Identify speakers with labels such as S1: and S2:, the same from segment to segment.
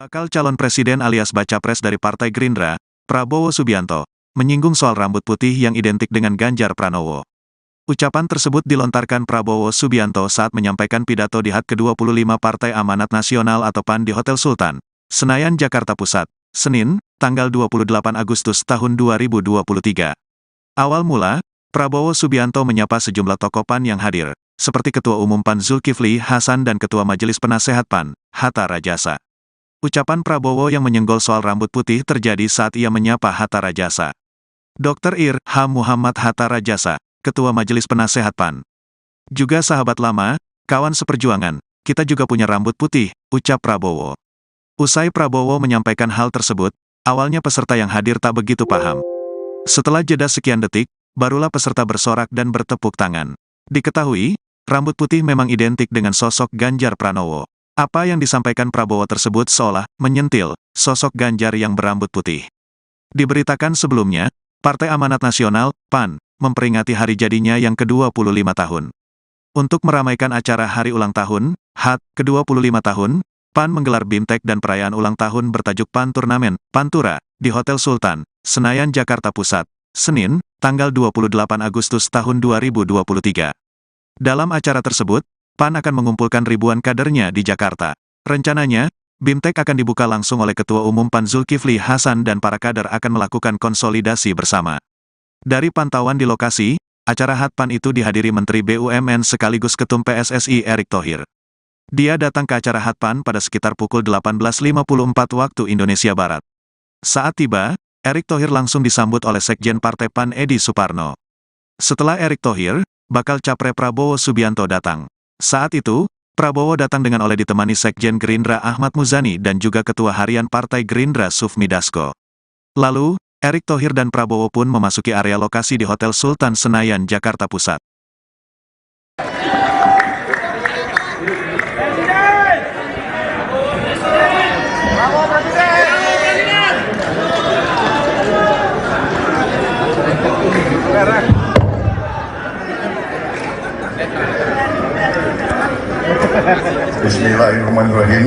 S1: Bakal calon presiden alias baca pres dari Partai Gerindra, Prabowo Subianto, menyinggung soal rambut putih yang identik dengan Ganjar Pranowo. Ucapan tersebut dilontarkan Prabowo Subianto saat menyampaikan pidato di HUT ke-25 Partai Amanat Nasional atau PAN di Hotel Sultan, Senayan, Jakarta Pusat, Senin, tanggal 28 Agustus tahun 2023. Awal mula, Prabowo Subianto menyapa sejumlah tokoh PAN yang hadir, seperti Ketua Umum PAN Zulkifli Hasan dan Ketua Majelis Penasehat PAN, Hatta Rajasa. Ucapan Prabowo yang menyenggol soal rambut putih terjadi saat ia menyapa Hatta Rajasa. Dr. Ir. H. Muhammad Hatta Rajasa, Ketua Majelis Penasehat PAN. Juga sahabat lama, kawan seperjuangan, kita juga punya rambut putih, ucap Prabowo. Usai Prabowo menyampaikan hal tersebut, awalnya peserta yang hadir tak begitu paham. Setelah jeda sekian detik, barulah peserta bersorak dan bertepuk tangan. Diketahui, rambut putih memang identik dengan sosok Ganjar Pranowo. Apa yang disampaikan Prabowo tersebut seolah menyentil sosok Ganjar yang berambut putih. Diberitakan sebelumnya, Partai Amanat Nasional, PAN, memperingati hari jadinya yang ke-25 tahun. Untuk meramaikan acara hari ulang tahun, HUT ke-25 tahun, PAN menggelar BIMTEK dan perayaan ulang tahun bertajuk PAN Turnamen, Pantura, di Hotel Sultan, Senayan, Jakarta Pusat, Senin, tanggal 28 Agustus tahun 2023. Dalam acara tersebut, PAN akan mengumpulkan ribuan kadernya di Jakarta. Rencananya, BIMTEK akan dibuka langsung oleh Ketua Umum PAN Zulkifli Hasan dan para kader akan melakukan konsolidasi bersama. Dari pantauan di lokasi, acara HUT PAN itu dihadiri Menteri BUMN sekaligus Ketum PSSI Erick Thohir. Dia datang ke acara HUT PAN pada sekitar pukul 18.54 waktu Indonesia Barat. Saat tiba, Erick Thohir langsung disambut oleh Sekjen Partai PAN Edi Suparno. Setelah Erick Thohir, bakal capres Prabowo Subianto datang. Saat itu, Prabowo datang dengan oleh ditemani Sekjen Gerindra Ahmad Muzani dan juga Ketua Harian Partai Gerindra Sufmi Dasko. Lalu, Erick Thohir dan Prabowo pun memasuki area lokasi di Hotel Sultan Senayan, Jakarta Pusat.
S2: Bismillahirrahmanirrahim.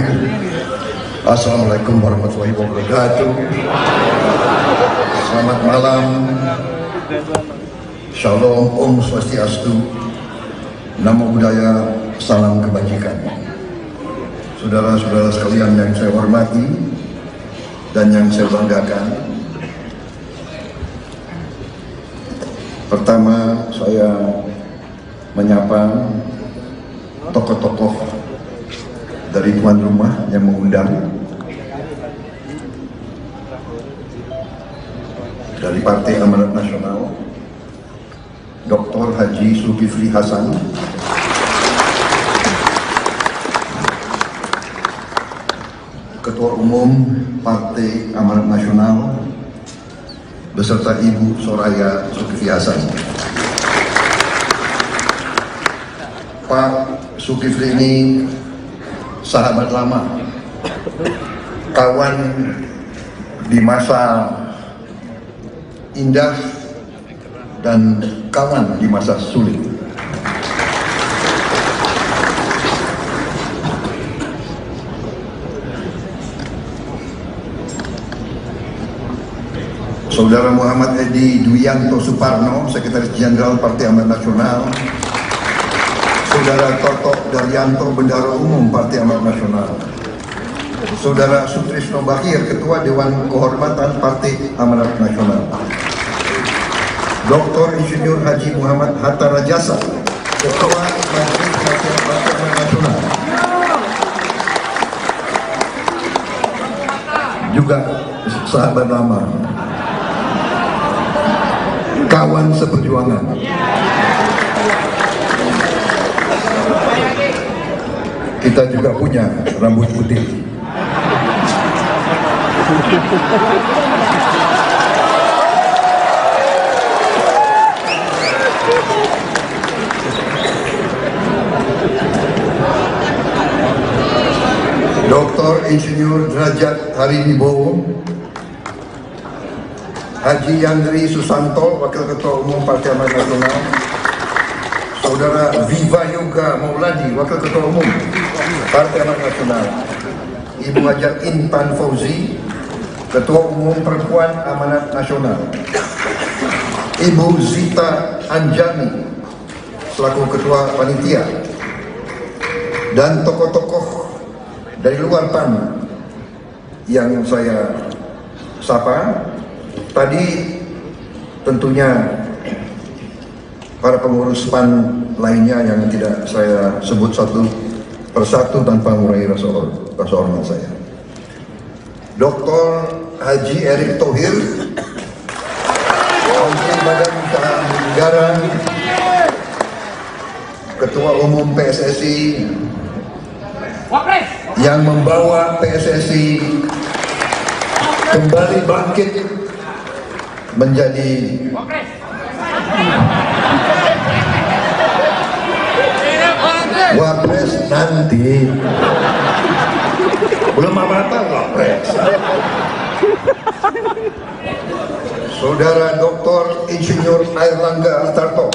S2: Assalamualaikum warahmatullahi wabarakatuh. Selamat malam. Shalom, Om Swastiastu. Namo Buddhaya, salam kebajikan. Saudara-saudara sekalian yang saya hormati dan yang saya banggakan. Pertama, saya menyapa tokoh-tokoh dari tuan rumah yang mengundang, dari Partai Amanat Nasional, Dr. Haji Zulkifli Hasan, Ketua Umum Partai Amanat Nasional, beserta Ibu Soraya Zulkifli Hasan. Pak Zulkifli ini sahabat lama, kawan di masa indah dan kawan di masa sulit. Saudara Muhammad Edi Dwianto Suparno, Sekretaris Jenderal Partai Amanat Nasional. Saudara Toto Daryanto, Bendahara Umum Partai Amanat Nasional. Saudara Sutrisno Bahir, Ketua Dewan Kehormatan Partai Amanat Nasional. Dr. Insinyur Haji Muhammad Hatta Rajasa, Ketua Majelis Penasehat Partai Amanat Nasional. Juga sahabat lama, kawan seperjuangan. Kita juga punya rambut putih. Dr. Insinyur Derajat Hariwibowo, Haji Yandri Susanto, Wakil Ketua Umum Partai Amanat Nasional, Saudara Viva Yoga Mauladi, Wakil Ketua Umum Partai Amanat Nasional, Ibu Hajar Intan Fauzi, Ketua Umum Perempuan Amanat Nasional, Ibu Zita Anjani selaku Ketua Panitia, dan tokoh-tokoh dari luar PAN yang saya sapa. Tadi tentunya para pengurus PAN lainnya yang tidak saya sebut satu persatu tanpa mengurangi rasa hormat saya. Dr. Haji Erick Thohir, Menteri Badan Usaha Negara, Ketua Umum PSSI, yang membawa PSSI kembali bangkit menjadi Wapres nanti. Belum apa-apa Wapres. Saudara Dr. Insinyur Airlangga Hartarto,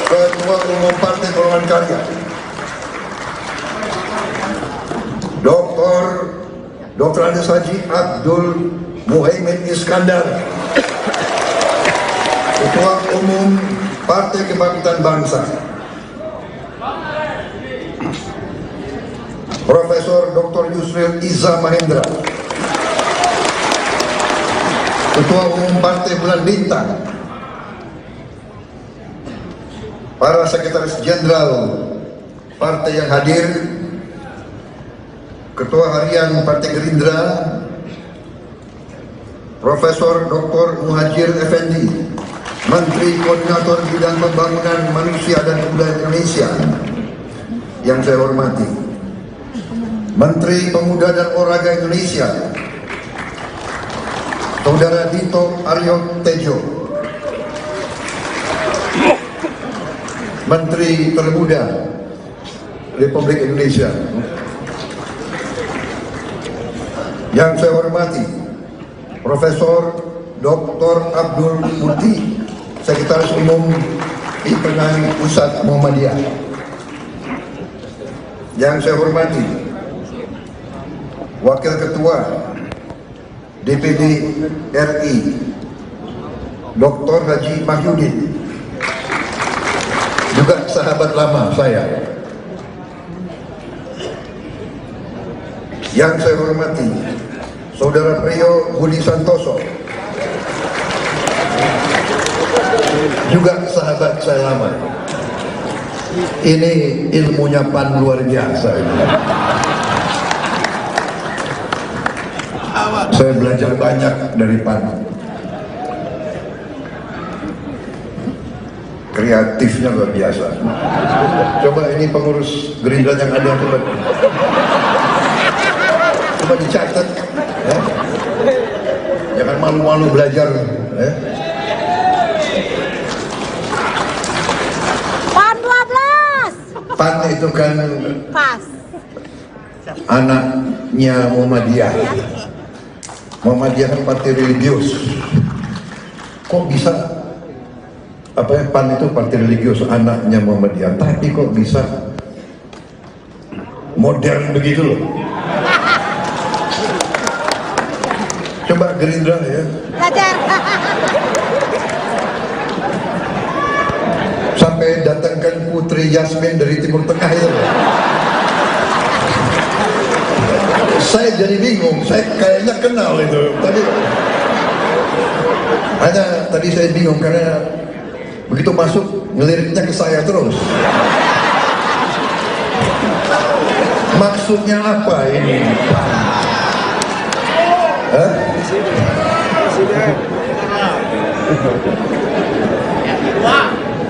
S2: Ketua Umum Partai Golongan Karya. Dr. Andes Haji Abdul Muhaimin Iskandar, Ketua Umum Partai Kebangkitan Bangsa. Profesor Dr. Yusril Iza Mahendra, Ketua Umum Partai Bulan Bintang. Para Sekretaris Jenderal Partai yang hadir, Ketua Harian Partai Gerindra, Profesor Dr. Muhajir Effendi, Menteri Koordinator Bidang Pembangunan Manusia dan Kebudayaan Indonesia yang saya hormati, Menteri Pemuda dan Olahraga Indonesia, Saudara Dito Aryo Tejo, Menteri Termuda Republik Indonesia. Yang saya hormati Profesor Dr. Abdul Muti, Sekretaris Umum Himpunan Pusat Muhammadiyah. Yang saya hormati Wakil Ketua DPD RI Dr. Haji Mahyudin, juga sahabat lama saya. Yang saya hormati Saudara Priyo Budi Santoso, juga sahabat saya lama. Ini ilmunya PAN luar biasa ini. Saya belajar banyak dari PAN. Kreatifnya luar biasa. Coba ini pengurus Gerindra yang ada, coba dicatat, ya. Jangan malu-malu belajar, ya.
S3: PAN 12.
S2: PAN itu kan
S3: Pas.
S2: anaknya Muhammadiyah. Muhammadiyah kan partai religius. Kok bisa PAN itu partai religius, anaknya Muhammadiyah, tapi kok bisa modern begitu loh. Coba Gerindra ya,
S3: Belajar.
S2: sampai datangkan Putri Yasmin dari Timur Tengah itu. Saya jadi bingung, saya kayaknya kenal itu. Tadi saya bingung karena begitu masuk ngeliriknya ke saya terus. Maksudnya apa ini? Hah?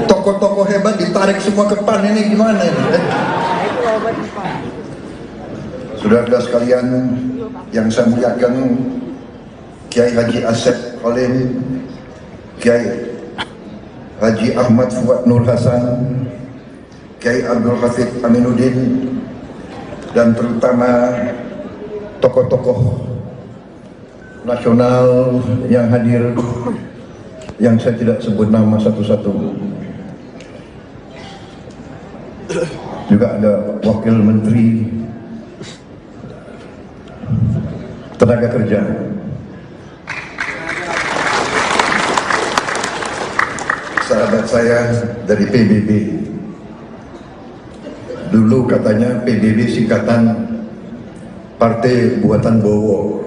S2: Tokoh-tokoh hebat ditarik semua ke PAN, ini gimana ini? Saudara-saudara sekalian yang saya muliakan, Kiai Haji Asep Olim, Kiai Haji Ahmad Fuad Nur Hasan, Kiai Abdul Hafid Aminuddin, dan terutama tokoh-tokoh nasional yang hadir, yang saya tidak sebut nama satu-satu. Juga ada Wakil Menteri tenaga kerja. Sahabat saya dari PBB, dulu katanya PBB singkatan Partai Buatan Bowo.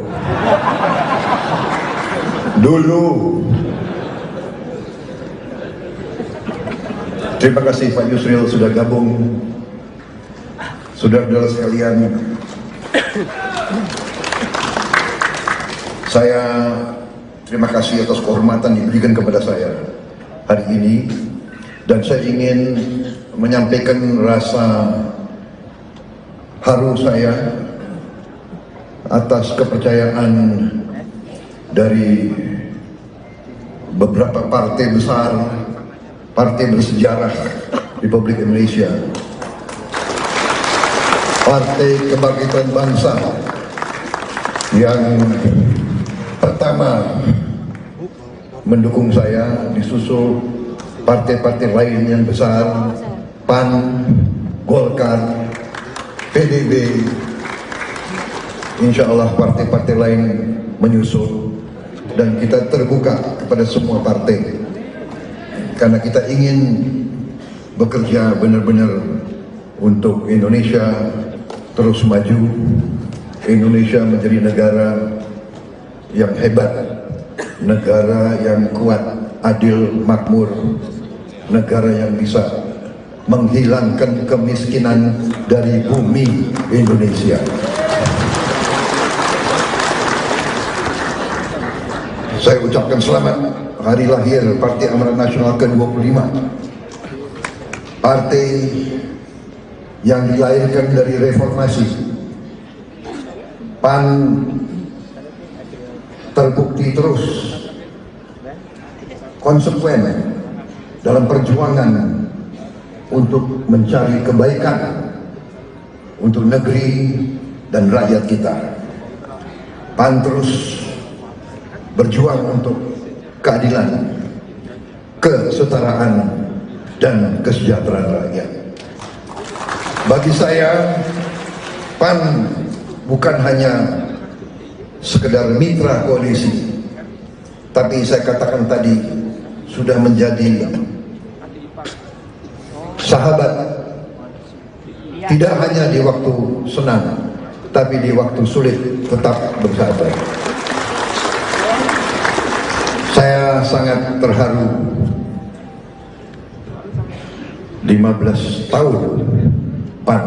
S2: Dulu. Terima kasih Pak Yusril sudah gabung. Saudara-saudara sekalian, saya terima kasih atas kehormatan yang diberikan kepada saya hari ini, dan saya ingin menyampaikan rasa haru saya atas kepercayaan dari beberapa partai besar, partai bersejarah Republik Indonesia, Partai Kebangkitan Bangsa yang pertama mendukung saya, disusul partai-partai lain yang besar, PAN, Golkar, PDB, insya Allah partai-partai lain menyusul, dan kita terbuka kepada semua partai karena kita ingin bekerja benar-benar untuk Indonesia terus maju, Indonesia menjadi negara yang hebat, negara yang kuat, adil, makmur, negara yang bisa menghilangkan kemiskinan dari bumi Indonesia. Saya ucapkan selamat hari lahir Partai Amanat Nasional ke-25. Partai yang dilahirkan dari reformasi. PAN terbukti terus konsekuen dalam perjuangan untuk mencari kebaikan untuk negeri dan rakyat kita. PAN terus berjuang untuk keadilan, kesetaraan, dan kesejahteraan rakyat. Bagi saya, PAN bukan hanya sekedar mitra koalisi, tapi saya katakan tadi sudah menjadi sahabat, tidak hanya di waktu senang, tapi di waktu sulit tetap bersahabat. Saya sangat terharu 15 tahun PAN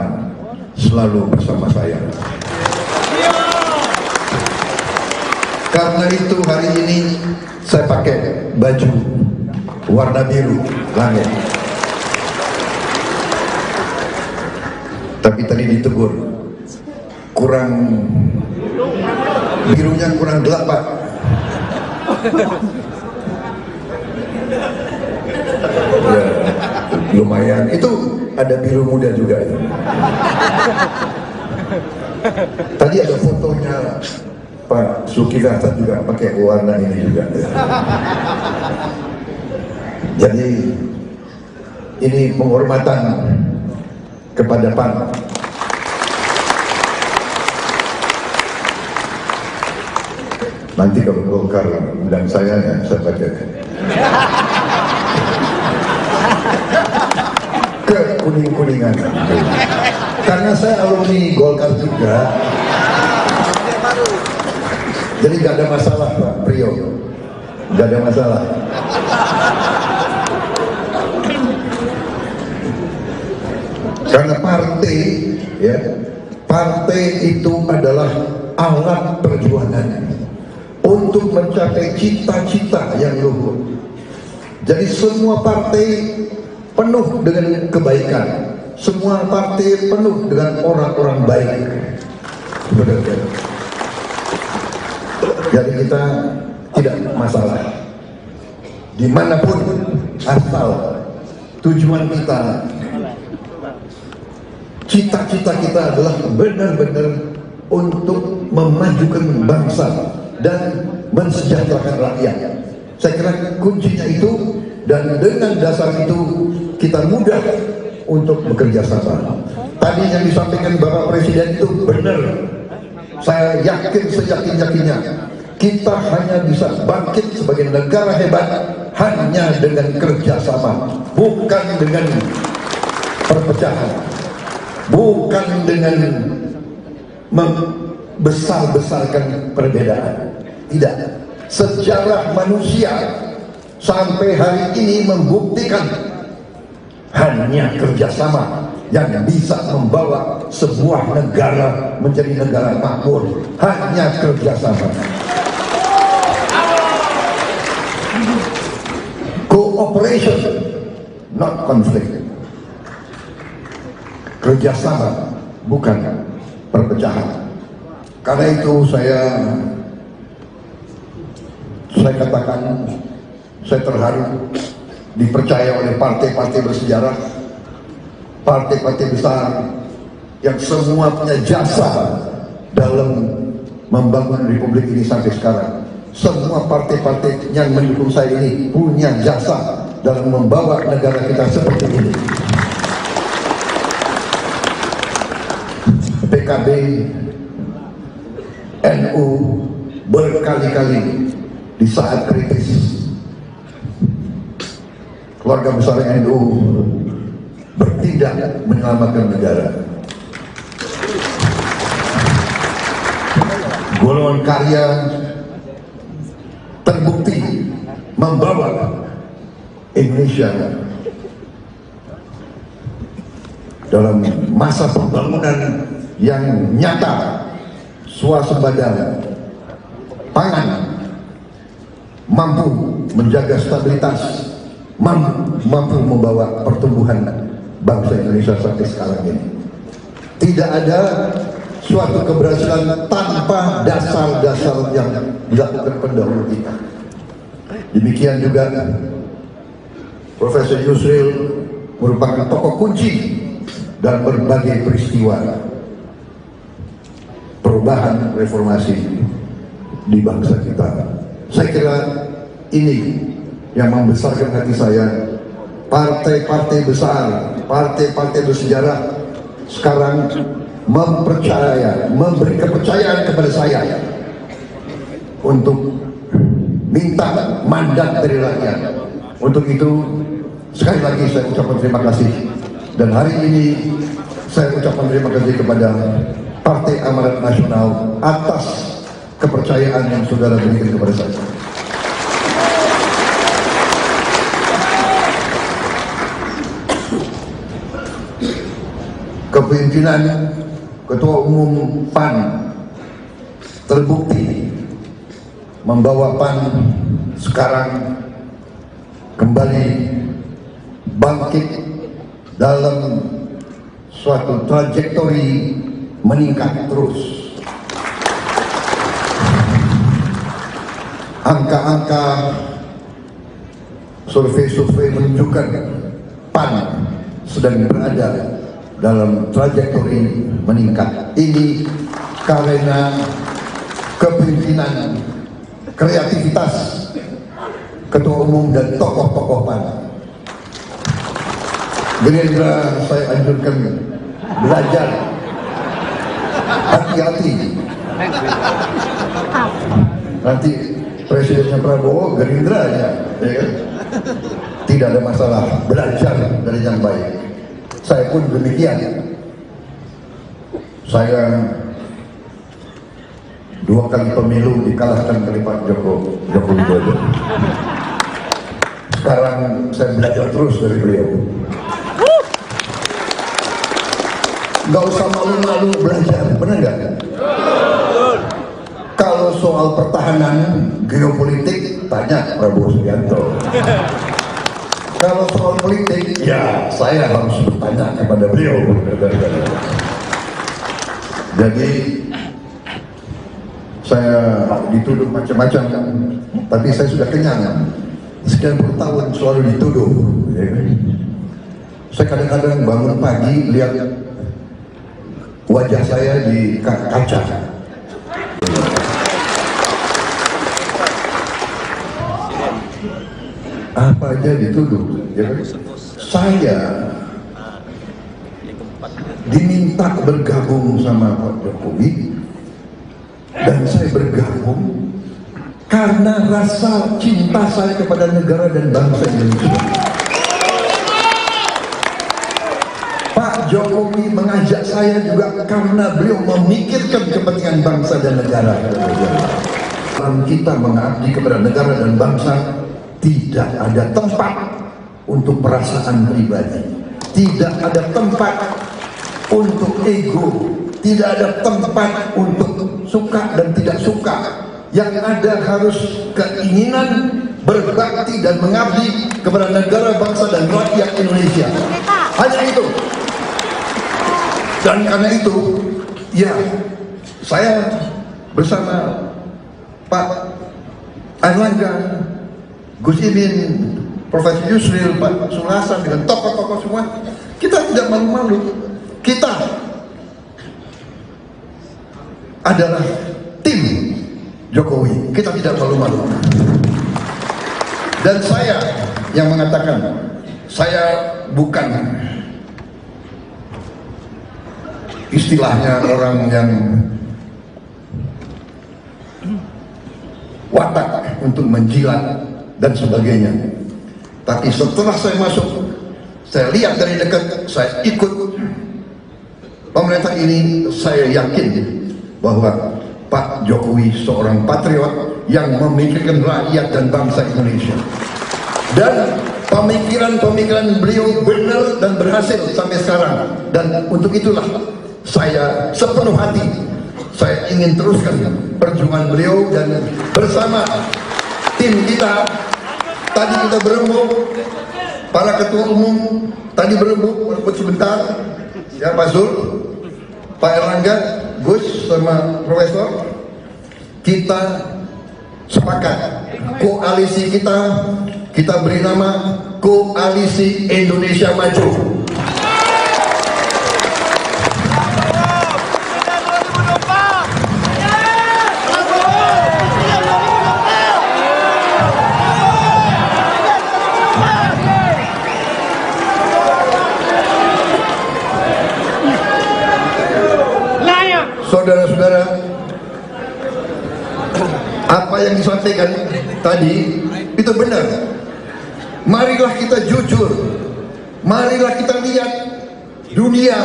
S2: selalu bersama saya. Karena itu hari ini saya pakai baju warna biru langit. Tapi tadi ditegur, birunya kurang gelap Pak. Ya, lumayan. Itu ada biru muda juga. Tadi ada fotonya Pak Zulkifli Hasan juga pakai warna ini juga. Jadi ini penghormatan kepada PAN. Nanti kalau Golkar undang saya, ya saya pakai ke kuning-kuningan. Karena saya alumni Golkar juga, jadi gak ada masalah Pak Priyo, gak ada masalah. Karena partai, ya, partai itu adalah alat perjuangan untuk mencapai cita-cita yang luhur. Jadi semua partai penuh dengan kebaikan, semua partai penuh dengan orang-orang baik. Jadi kita tidak masalah dimanapun, asal tujuan kita, cita-cita kita adalah benar-benar untuk memajukan bangsa dan mensejahterakan rakyat. Saya kira kuncinya itu, dan dengan dasar itu kita mudah untuk bekerja sama. Tadi yang disampaikan Bapak Presiden itu benar. Saya yakin seyakin-yakinnya kita hanya bisa bangkit sebagai negara hebat hanya dengan kerjasama, bukan dengan perpecahan, bukan dengan membesar-besarkan perbedaan. Tidak. Sejarah manusia sampai hari ini membuktikan hanya kerjasama yang bisa membawa sebuah negara menjadi negara makmur. Hanya kerjasama. Cooperation, not conflict. Kerjasama, bukan perpecahan. Karena itu saya katakan, saya terharu dipercaya oleh partai-partai bersejarah, partai-partai besar yang semua punya jasa dalam membangun Republik ini sampai sekarang. Semua partai-partai yang mendukung saya ini punya jasa dalam membawa negara kita seperti ini. PKB, NU berkali-kali di saat kritis keluarga besar NU bertindak menyelamatkan negara. Golongan karya terbukti membawa Indonesia dalam masa pembangunan yang nyata, swasembada pangan, mampu menjaga stabilitas, mampu membawa pertumbuhan bangsa Indonesia sampai sekarang ini. Tidak ada suatu keberhasilan tanpa dasar-dasar yang dilakukan pendahulu kita. Demikian juga Profesor Yusril merupakan tokoh kunci dalam berbagai peristiwa perubahan reformasi di bangsa kita. Saya kira ini yang membesarkan hati saya. Partai-partai besar, partai-partai bersejarah sekarang memberi kepercayaan kepada saya untuk minta mandat dari rakyat. Untuk itu sekali lagi saya ucapkan terima kasih, dan hari ini saya ucapkan terima kasih kepada Partai Amanat Nasional atas kepercayaan yang saudara berikan kepada saya. Kepemimpinan Ketua Umum PAN terbukti membawa PAN sekarang kembali bangkit dalam suatu trajektori meningkat terus. Angka-angka survei-survei menunjukkan PAN sedang berada dalam trajektori meningkat. Ini karena kepemimpinan, kreativitas Ketua Umum dan tokoh-tokoh PAN. Gerindra saya anjurkan belajar, hati-hati. Nanti presidennya Prabowo, Gerindra ya kan? Tidak ada masalah, belajar dari yang baik. Saya pun demikian. Saya 2 kali pemilu dikalahkan oleh Pak Joko Widodo. Sekarang saya belajar terus dari beliau. Nggak usah malu-malu belajar, benar nggak? Kalau soal pertahanan geopolitik, tanya Prabowo Subianto. Kalau soal politik, ya saya harus bertanya kepada beliau. Jadi saya dituduh macam-macam, tapi saya sudah kenyang. Sekian puluh tahun selalu dituduh. Saya kadang-kadang bangun pagi lihat wajah saya di kaca. Apa aja dituduh, ya kan? Saya diminta bergabung sama Pak Jokowi Dan saya bergabung karena rasa cinta saya kepada negara dan bangsa Indonesia. Pak Jokowi mengajak saya juga karena beliau memikirkan kepentingan bangsa dan negara. Dalam kita mengabdi kepada negara dan bangsa, tidak ada tempat untuk perasaan pribadi, tidak ada tempat untuk ego, tidak ada tempat untuk suka dan tidak suka. Yang ada harus keinginan berbakti dan mengabdi kepada negara, bangsa dan rakyat Indonesia. Hanya itu. Dan karena itu, ya, saya bersama Pak Airlangga, Gus Imin, Profesor Yusril, Pak Sulasan, dengan tokoh-tokoh semua, kita tidak malu-malu. Kita adalah tim Jokowi, kita tidak malu-malu. Dan saya yang mengatakan, saya bukan istilahnya orang yang watak untuk menjilat dan sebagainya. Tapi setelah saya masuk, saya lihat dari dekat, saya ikut pemerintah ini, saya yakin bahwa Pak Jokowi seorang patriot yang memikirkan rakyat dan bangsa Indonesia. Dan pemikiran-pemikiran beliau benar dan berhasil sampai sekarang. Dan untuk itulah saya sepenuh hati saya ingin teruskan perjuangan beliau, dan bersama tim kita tadi kita berembuk, para ketua umum tadi berembuk walaupun sebentar, ya Pak Zul, Pak Erlangga, Gus sama Profesor, kita sepakat koalisi kita beri nama Koalisi Indonesia Maju. Saudara-saudara, apa yang disampaikan tadi itu benar. Marilah kita jujur, marilah kita lihat dunia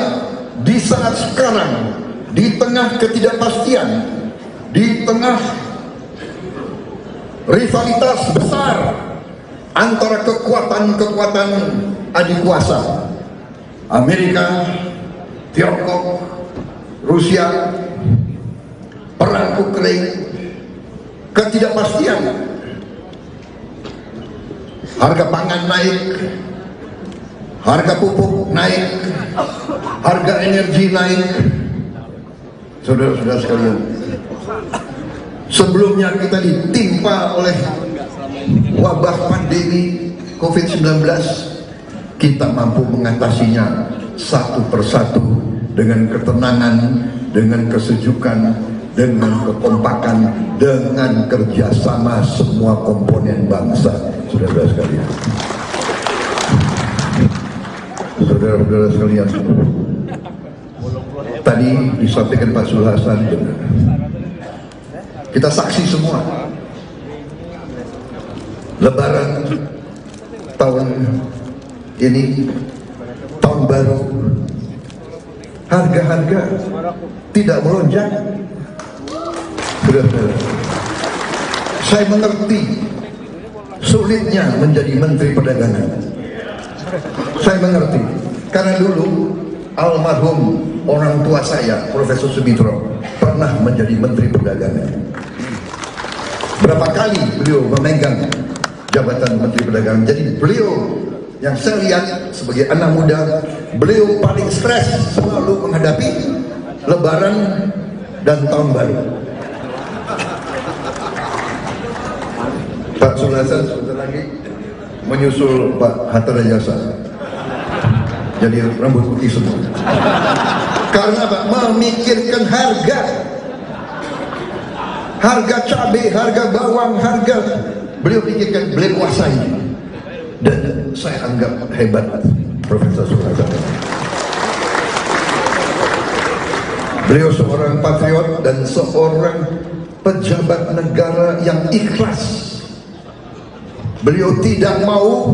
S2: di saat sekarang, di tengah ketidakpastian, di tengah rivalitas besar antara kekuatan-kekuatan adik kuasa, Amerika, Tiongkok, Rusia, perang Ukraina, ketidakpastian, harga pangan naik, harga pupuk naik, harga energi naik. Saudara-saudara sekalian, sebelumnya kita ditimpa oleh wabah pandemi COVID-19, kita mampu mengatasinya satu persatu dengan ketenangan, dengan kesejukan, dengan kekompakan, dengan kerjasama semua komponen bangsa. Saudara-saudara sekalian, saudara-saudara sekalian, tadi disampaikan Pak Sulasan, kita saksi semua. Lebaran tahun ini, tahun baru, harga-harga tidak melonjak. Saya mengerti sulitnya menjadi Menteri Perdagangan. Saya mengerti karena dulu almarhum orang tua saya, Profesor Subitro, pernah menjadi Menteri Perdagangan. Berapa kali beliau memegang jabatan Menteri Perdagangan. Jadi beliau yang saya lihat sebagai anak muda, beliau paling stres selalu menghadapi Lebaran dan Tahun Baru. Pak Sulasan sebentar lagi menyusul Pak Hatta Rajasa, jadi rambut putih semua. Karena Pak memikirkan harga cabai, harga bawang, harga beliau pikirkan, beliau kuasai. Dan saya anggap hebat Profesor Sulasan. Beliau seorang patriot dan seorang pejabat negara yang ikhlas. Beliau tidak mau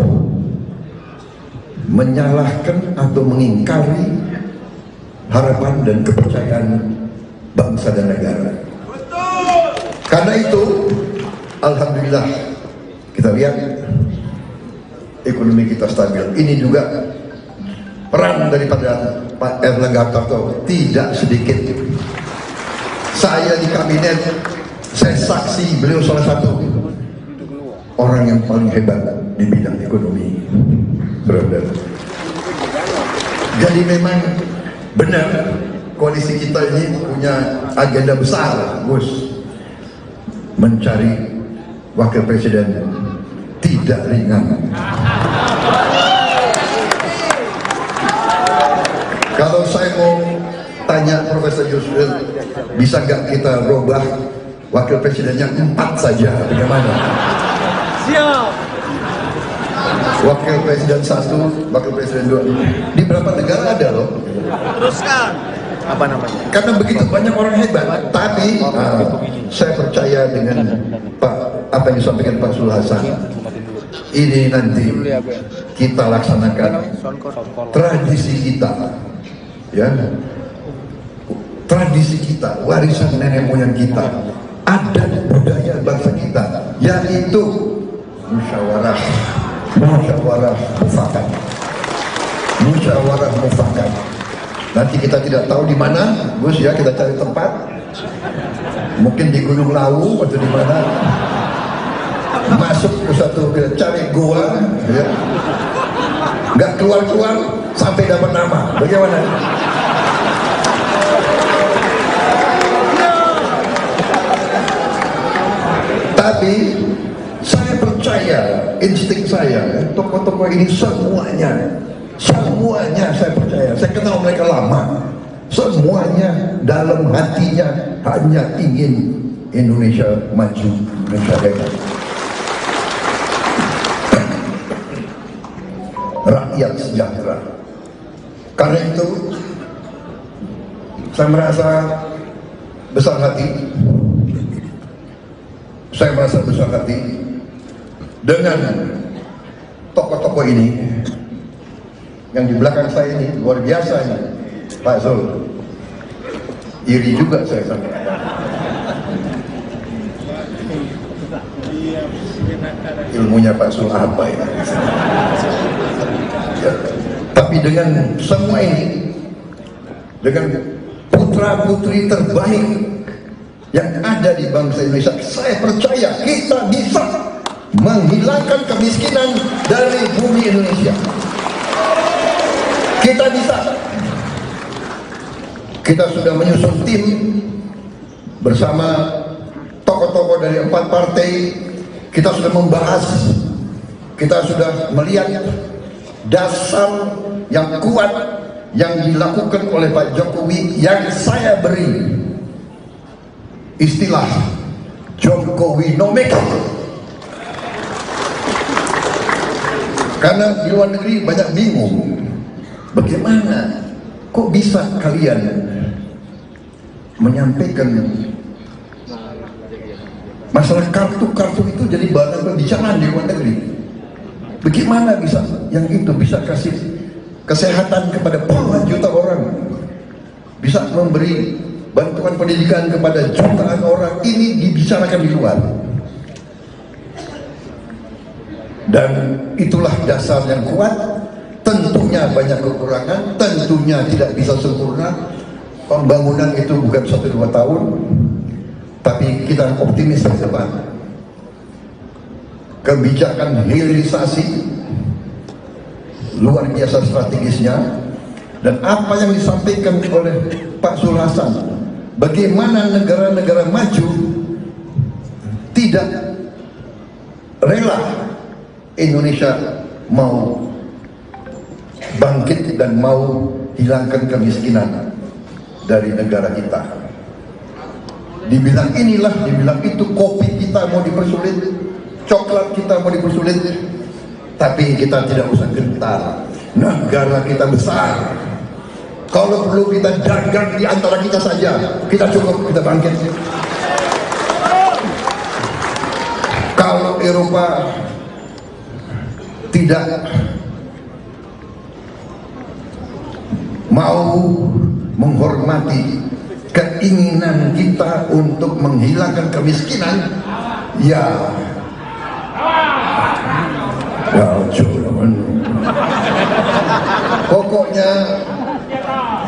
S2: menyalahkan atau mengingkari harapan dan kepercayaan bangsa dan negara. Karena itu, alhamdulillah, kita lihat ekonomi kita stabil. Ini juga peran daripada Pak Erlangga Hartarto tidak sedikit. Saya di kabinet, saya saksi beliau salah satu orang yang paling hebat di bidang ekonomi, brother. Jadi memang benar koalisi kita ini punya agenda besar, Gus, mencari wakil presiden tidak ringan. Kalau saya mau tanya Profesor Yusril, bisa nggak kita robah wakil presidennya 4 saja, bagaimana?
S4: Siap.
S2: Wakil presiden 1, wakil presiden 2. Di berapa negara ada loh?
S4: Teruskan. Apa namanya?
S2: Karena begitu banyak orang hebat. Tapi saya percaya dengan apa yang disampaikan Pak Sul Hasan. Ini nanti kita laksanakan tradisi kita, ya, tradisi kita, warisan nenek moyang kita, adat budaya bangsa kita, yaitu musyawarah mufakat. Musyawarah mufakat. Nanti kita tidak tahu di mana, Gus, ya, kita cari tempat. Mungkin di Gunung Lawu atau di mana. Masuk ke satu, kita cari gua, ya. Nggak keluar-keluar sampai dapat nama. Bagaimana? Tapi saya percaya, insting saya, tokoh-tokoh ini semuanya saya percaya. Saya kenal mereka lama. Semuanya dalam hatinya hanya ingin Indonesia maju, Indonesia hebat. Rakyat sejahtera. Karena itu saya merasa besar hati. Saya merasa besar hati dengan tokoh-tokoh ini. Yang di belakang saya ini luar biasa ini, Pak Zul. Iri juga saya sama. Ilmunya Pak Zul apa ya? Ya. Tapi dengan semua ini, dengan putra-putri terbaik yang ada di bangsa Indonesia, saya percaya kita bisa menghilangkan kemiskinan dari bumi Indonesia. Kita bisa. Kita sudah menyusun tim bersama tokoh-tokoh dari 4 partai. Kita sudah membahas, kita sudah melihat dasar yang kuat yang dilakukan oleh Pak Jokowi, yang saya beri istilah Jokowinomics. Karena di luar negeri banyak bingung, bagaimana kok bisa kalian menyampaikan masalah kartu-kartu itu jadi bahan pembicaraan di luar negeri. Bagaimana bisa yang itu bisa kasih kesehatan kepada puluhan juta orang, bisa memberi bantuan pendidikan kepada jutaan orang, ini dibicarakan di luar. Dan itulah dasar yang kuat. Tentunya banyak kekurangan, tentunya tidak bisa sempurna. Pembangunan itu bukan 1-2 tahun, tapi kita optimis ke depan. Kebijakan hilirisasi luar biasa strategisnya, dan apa yang disampaikan oleh Pak Sul Hasan, bagaimana negara-negara maju tidak rela Indonesia mau bangkit dan mau hilangkan kemiskinan dari negara kita. Dibilang inilah, dibilang itu, kopi kita mau dipersulit, coklat kita mau dipersulit, tapi kita tidak usah gentar. Negara kita besar, Kalau perlu kita dagang di antara kita saja, kita cukup, kita bangkit. Kalau Eropa tidak mau menghormati keinginan kita untuk menghilangkan kemiskinan, ya cuman. Pokoknya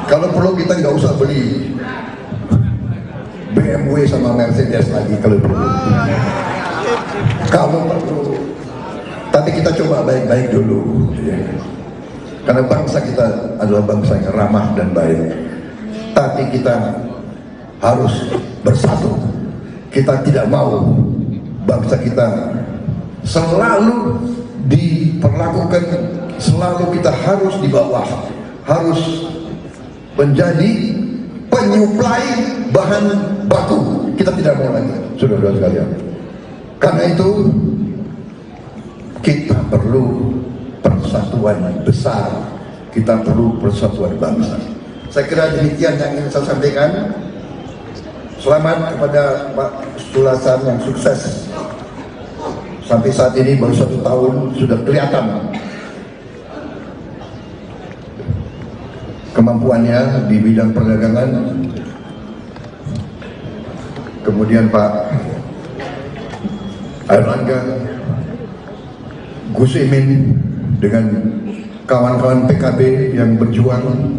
S2: kalau perlu kita nggak usah beli BMW sama Mercedes lagi kalau perlu. Kalau perlu, tapi kita coba baik-baik dulu, ya. Karena bangsa kita adalah bangsa yang ramah dan baik. Tapi kita harus bersatu. Kita tidak mau bangsa kita selalu diperlakukan, selalu kita harus di bawah, harus menjadi penyuplai bahan baku. Kita tidak mau lagi, saudara-saudara sekalian. Karena itu kita perlu persatuan besar, kita perlu persatuan bangsa. Saya kira demikian yang ingin saya sampaikan. Selamat kepada Pak Sulasan yang sukses. Sampai saat ini baru 1 tahun sudah kelihatan kemampuannya di bidang perdagangan. Kemudian Pak Airlangga, Gus Imin dengan kawan-kawan PKB yang berjuang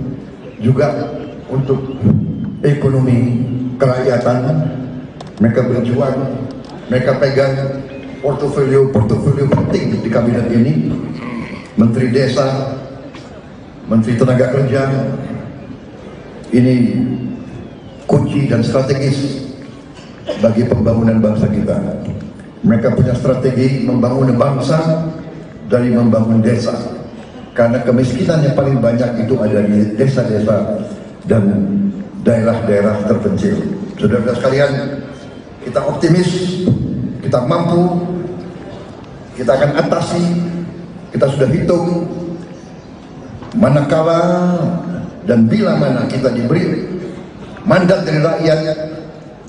S2: juga untuk ekonomi kerakyatan. Mereka berjuang, mereka pegang portofolio penting di kabinet ini. Menteri Desa, Menteri Tenaga Kerja, ini kunci dan strategis bagi pembangunan bangsa kita. Mereka punya strategi membangun bangsa dari membangun desa, karena kemiskinan yang paling banyak itu ada di desa-desa dan daerah-daerah terpencil. Saudara-saudara sekalian, kita optimis, kita mampu, kita akan atasi. Kita sudah hitung manakala dan bila mana kita diberi mandat dari rakyat,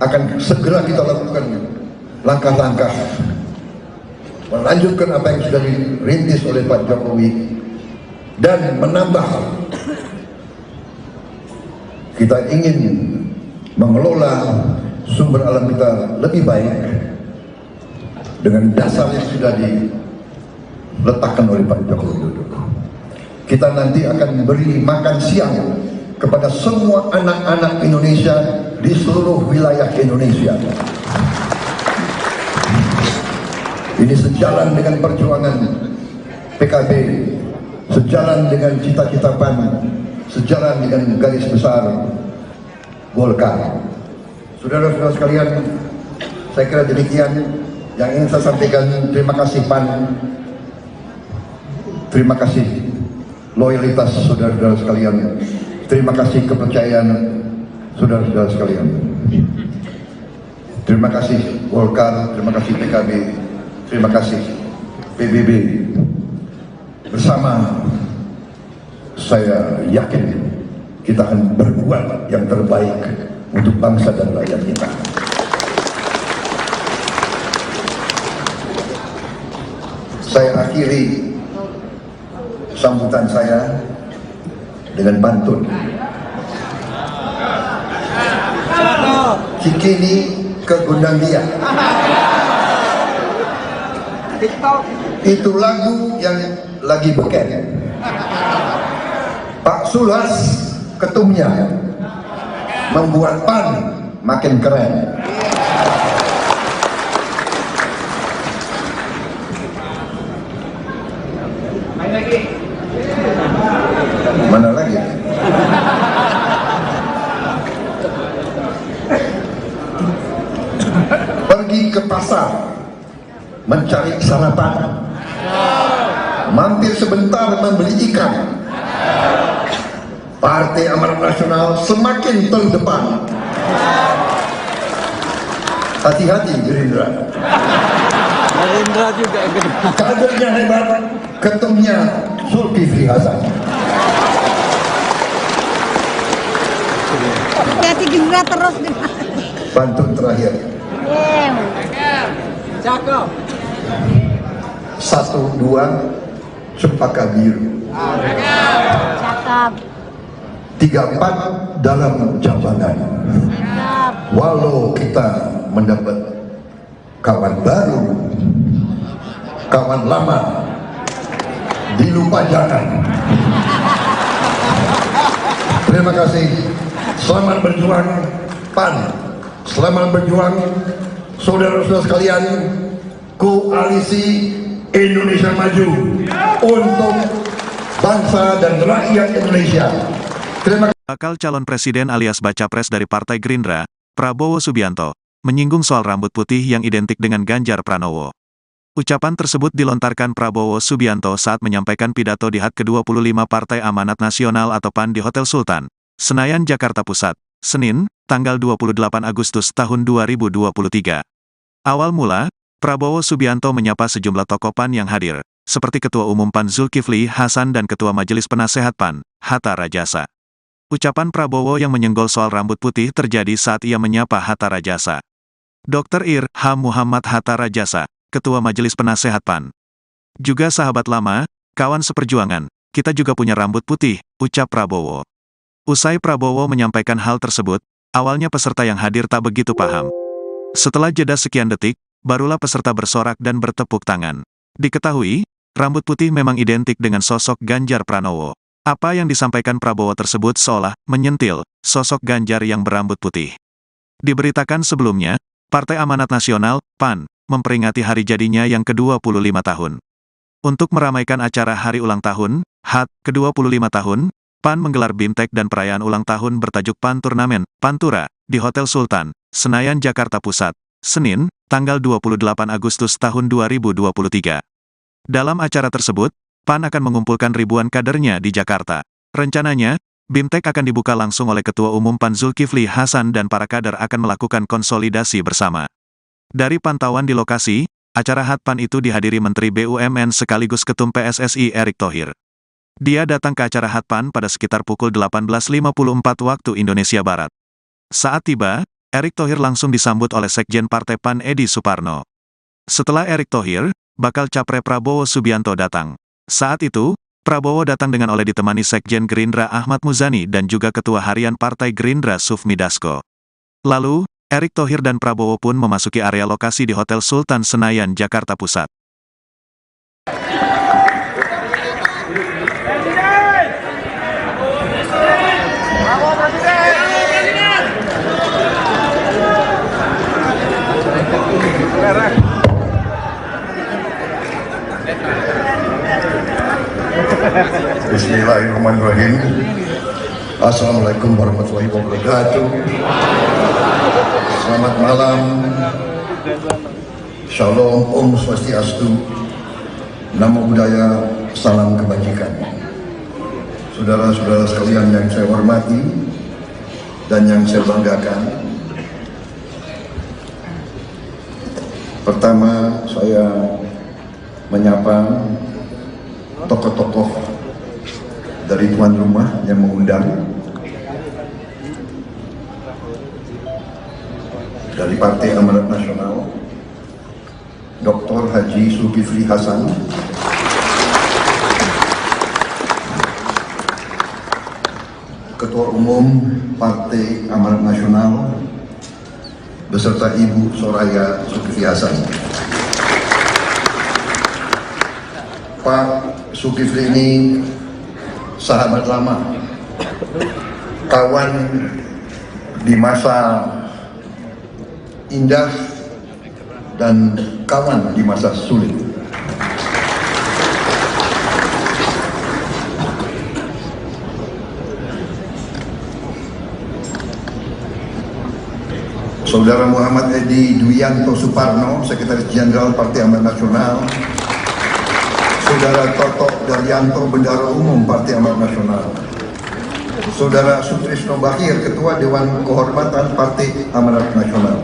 S2: akan segera kita lakukan langkah-langkah melanjutkan apa yang sudah dirintis oleh Pak Jokowi dan menambah. Kita ingin mengelola sumber alam kita lebih baik dengan dasar yang sudah diletakkan oleh Pak Joko Widodo. Kita nanti akan beri makan siang kepada semua anak-anak Indonesia di seluruh wilayah Indonesia. Ini sejalan dengan perjuangan PKB, sejalan dengan cita-cita PAN, sejalan dengan garis besar Golkar. Saudara-saudara sekalian, saya kira demikian yang ingin saya sampaikan. Terima kasih PAN, terima kasih loyalitas saudara-saudara sekalian, terima kasih kepercayaan saudara-saudara sekalian, terima kasih Golkar, terima kasih PKB, terima kasih PBB. Bersama saya yakin kita akan berbuat yang terbaik untuk bangsa dan rakyat kita. Saya akhiri sambutan saya dengan pantun. Cikini ke Gondangdia. Itu lagu yang lagi beken. Pak Sulas ketumnya membuat PAN makin keren. Mana lagi? Pergi ke pasar mencari sarapan, mampir sebentar membeli ikan. Partai Amanat Nasional semakin terdepan. Hati-hati Gerindra.
S4: Gerindra juga
S2: Kadernya hebat, ketumnya Zulkifli Hasan.
S3: Hati-hati Gerindra terus.
S2: Pantun terakhir.
S4: Cakep.
S2: 1, 2, Cempaka Biru.
S3: Cakep.
S2: 3, 4 dalam jabatan.
S3: Cakep.
S2: Walau kita mendapat kawan baru, kawan lama dilupa jangan. Terima kasih. Selamat berjuang PAN. Selamat berjuang saudara-saudara sekalian, Koalisi Indonesia Maju untuk bangsa dan rakyat Indonesia. Terima kasih.
S1: Bakal calon presiden alias baca pres dari Partai Gerindra, Prabowo Subianto, menyinggung soal rambut putih yang identik dengan Ganjar Pranowo. Ucapan tersebut dilontarkan Prabowo Subianto saat menyampaikan pidato di HUT ke-25 Partai Amanat Nasional atau PAN di Hotel Sultan, Senayan, Jakarta Pusat, Senin, tanggal 28 Agustus tahun 2023. Awal mula, Prabowo Subianto menyapa sejumlah tokoh PAN yang hadir, seperti Ketua Umum PAN Zulkifli Hasan dan Ketua Majelis Penasehat PAN, Hatta Rajasa. Ucapan Prabowo yang menyenggol soal rambut putih terjadi saat ia menyapa Hatta Rajasa. Dr. Ir. H. Muhammad Hatta Rajasa, Ketua Majelis Penasehat PAN. Juga sahabat lama, kawan seperjuangan, kita juga punya rambut putih, ucap Prabowo. Usai Prabowo menyampaikan hal tersebut, awalnya peserta yang hadir tak begitu paham. Setelah jeda sekian detik, barulah peserta bersorak dan bertepuk tangan. Diketahui, rambut putih memang identik dengan sosok Ganjar Pranowo. Apa yang disampaikan Prabowo tersebut seolah menyentil sosok Ganjar yang berambut putih. Diberitakan sebelumnya, Partai Amanat Nasional, PAN, memperingati hari jadinya yang ke-25 tahun. Untuk meramaikan acara hari ulang tahun, HUT ke-25 tahun, PAN menggelar BIMTEK dan perayaan ulang tahun bertajuk PAN Turnamen, Pantura, di Hotel Sultan, Senayan, Jakarta Pusat, Senin, tanggal 28 Agustus tahun 2023. Dalam acara tersebut, PAN akan mengumpulkan ribuan kadernya di Jakarta. Rencananya, BIMTEK akan dibuka langsung oleh Ketua Umum PAN Zulkifli Hasan dan para kader akan melakukan konsolidasi bersama. Dari pantauan di lokasi, acara HUT PAN itu dihadiri Menteri BUMN sekaligus Ketum PSSI Erick Thohir. Dia datang ke acara HUT PAN pada sekitar pukul 18.54 waktu Indonesia Barat. Saat tiba, Erick Thohir langsung disambut oleh Sekjen Partai PAN Edi Suparno. Setelah Erick Thohir, bakal capres Prabowo Subianto datang. Saat itu, Prabowo datang dengan oleh ditemani Sekjen Gerindra Ahmad Muzani dan juga Ketua Harian Partai Gerindra Sufmi Dasko. Lalu, Erick Thohir dan Prabowo pun memasuki area lokasi di Hotel Sultan Senayan, Jakarta Pusat.
S2: Bismillahirrahmanirrahim. Assalamualaikum warahmatullahi wabarakatuh. Selamat malam. Shalom, Om Swastiastu. Namo Buddhaya, salam kebajikan. Saudara-saudara sekalian yang saya hormati dan yang saya banggakan. Pertama, saya menyapa tokoh-tokoh dari tuan rumah yang mengundang, dari Partai Amanat Nasional, Dr. Haji Zulkifli Hasan, Ketua Umum Partai Amanat Nasional, beserta Ibu Soraya Zulkifli Hasan. Pak Zulkifli ini sahabat lama, kawan di masa indah dan kawan di masa sulit. Saudara Muhammad Edi Duyanto Suparno, Sekretaris Jenderal Partai Amanat Nasional, Saudara Toto Daryanto, Bendahara Umum Partai Amanat Nasional, Saudara Sutrisno Bahir, Ketua Dewan Kehormatan Partai Amanat Nasional,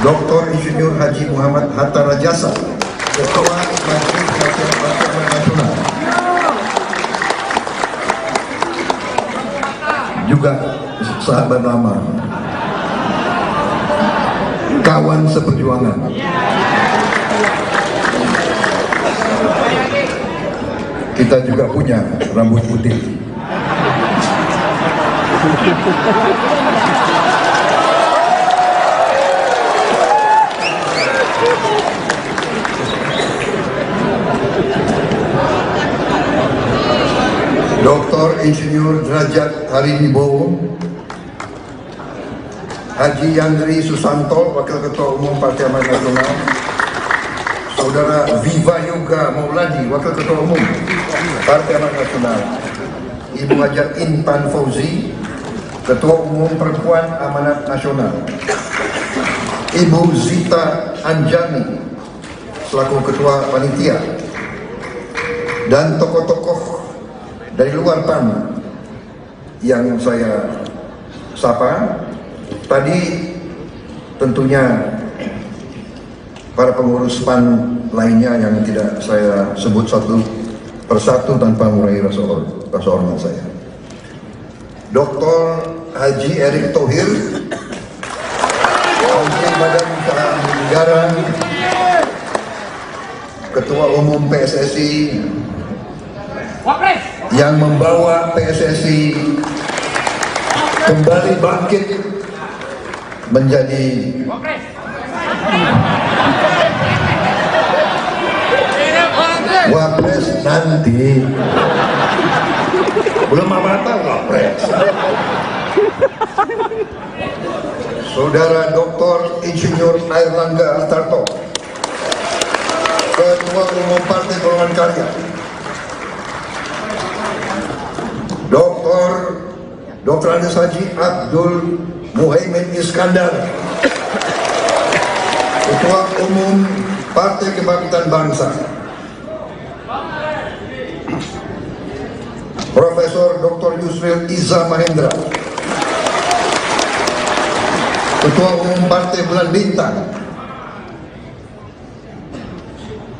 S2: Dr. Insinyur Haji Muhammad Hatta Rajasa, Ketua Majelis Penasehat Partai Amanat Nasional, juga sahabat lama, kawan seperjuangan. Kita juga punya rambut putih. Dr. Insinyur Derajat Hariwibowo, Haji Yandri Susanto, Wakil Ketua Umum Partai Amanat Nasional, Saudara Viva Yoga Mauladi, Wakil Ketua Umum Partai Amanat Nasional, Ibu Haja Intan Fauzi, Ketua Umum Perempuan Amanat Nasional, Ibu Zita Anjani, selaku Ketua Panitia, dan tokoh-tokoh dari luar PAN yang saya sapa. Tadi tentunya para pengurus PAN lainnya yang tidak saya sebut satu persatu tanpa mengurangi rasa hormat saya. Dr. Haji Erick Thohir, Menteri Badan Usaha Negara, Ketua Umum PSSI, yang membawa PSSI kembali bangkit menjadi wapres nanti. Belum apa-apa wapres. Saudara Dr. Insinyur Airlangga Hartarto, Ketua Umum Partai Golongan Karya. Dr. Andes Haji Abdul Muhaimin Iskandar, Ketua Umum Partai Kebangkitan Bangsa. Profesor Dr. Yusril Iza Mahendra, Ketua Umum Partai Bulan Bintang.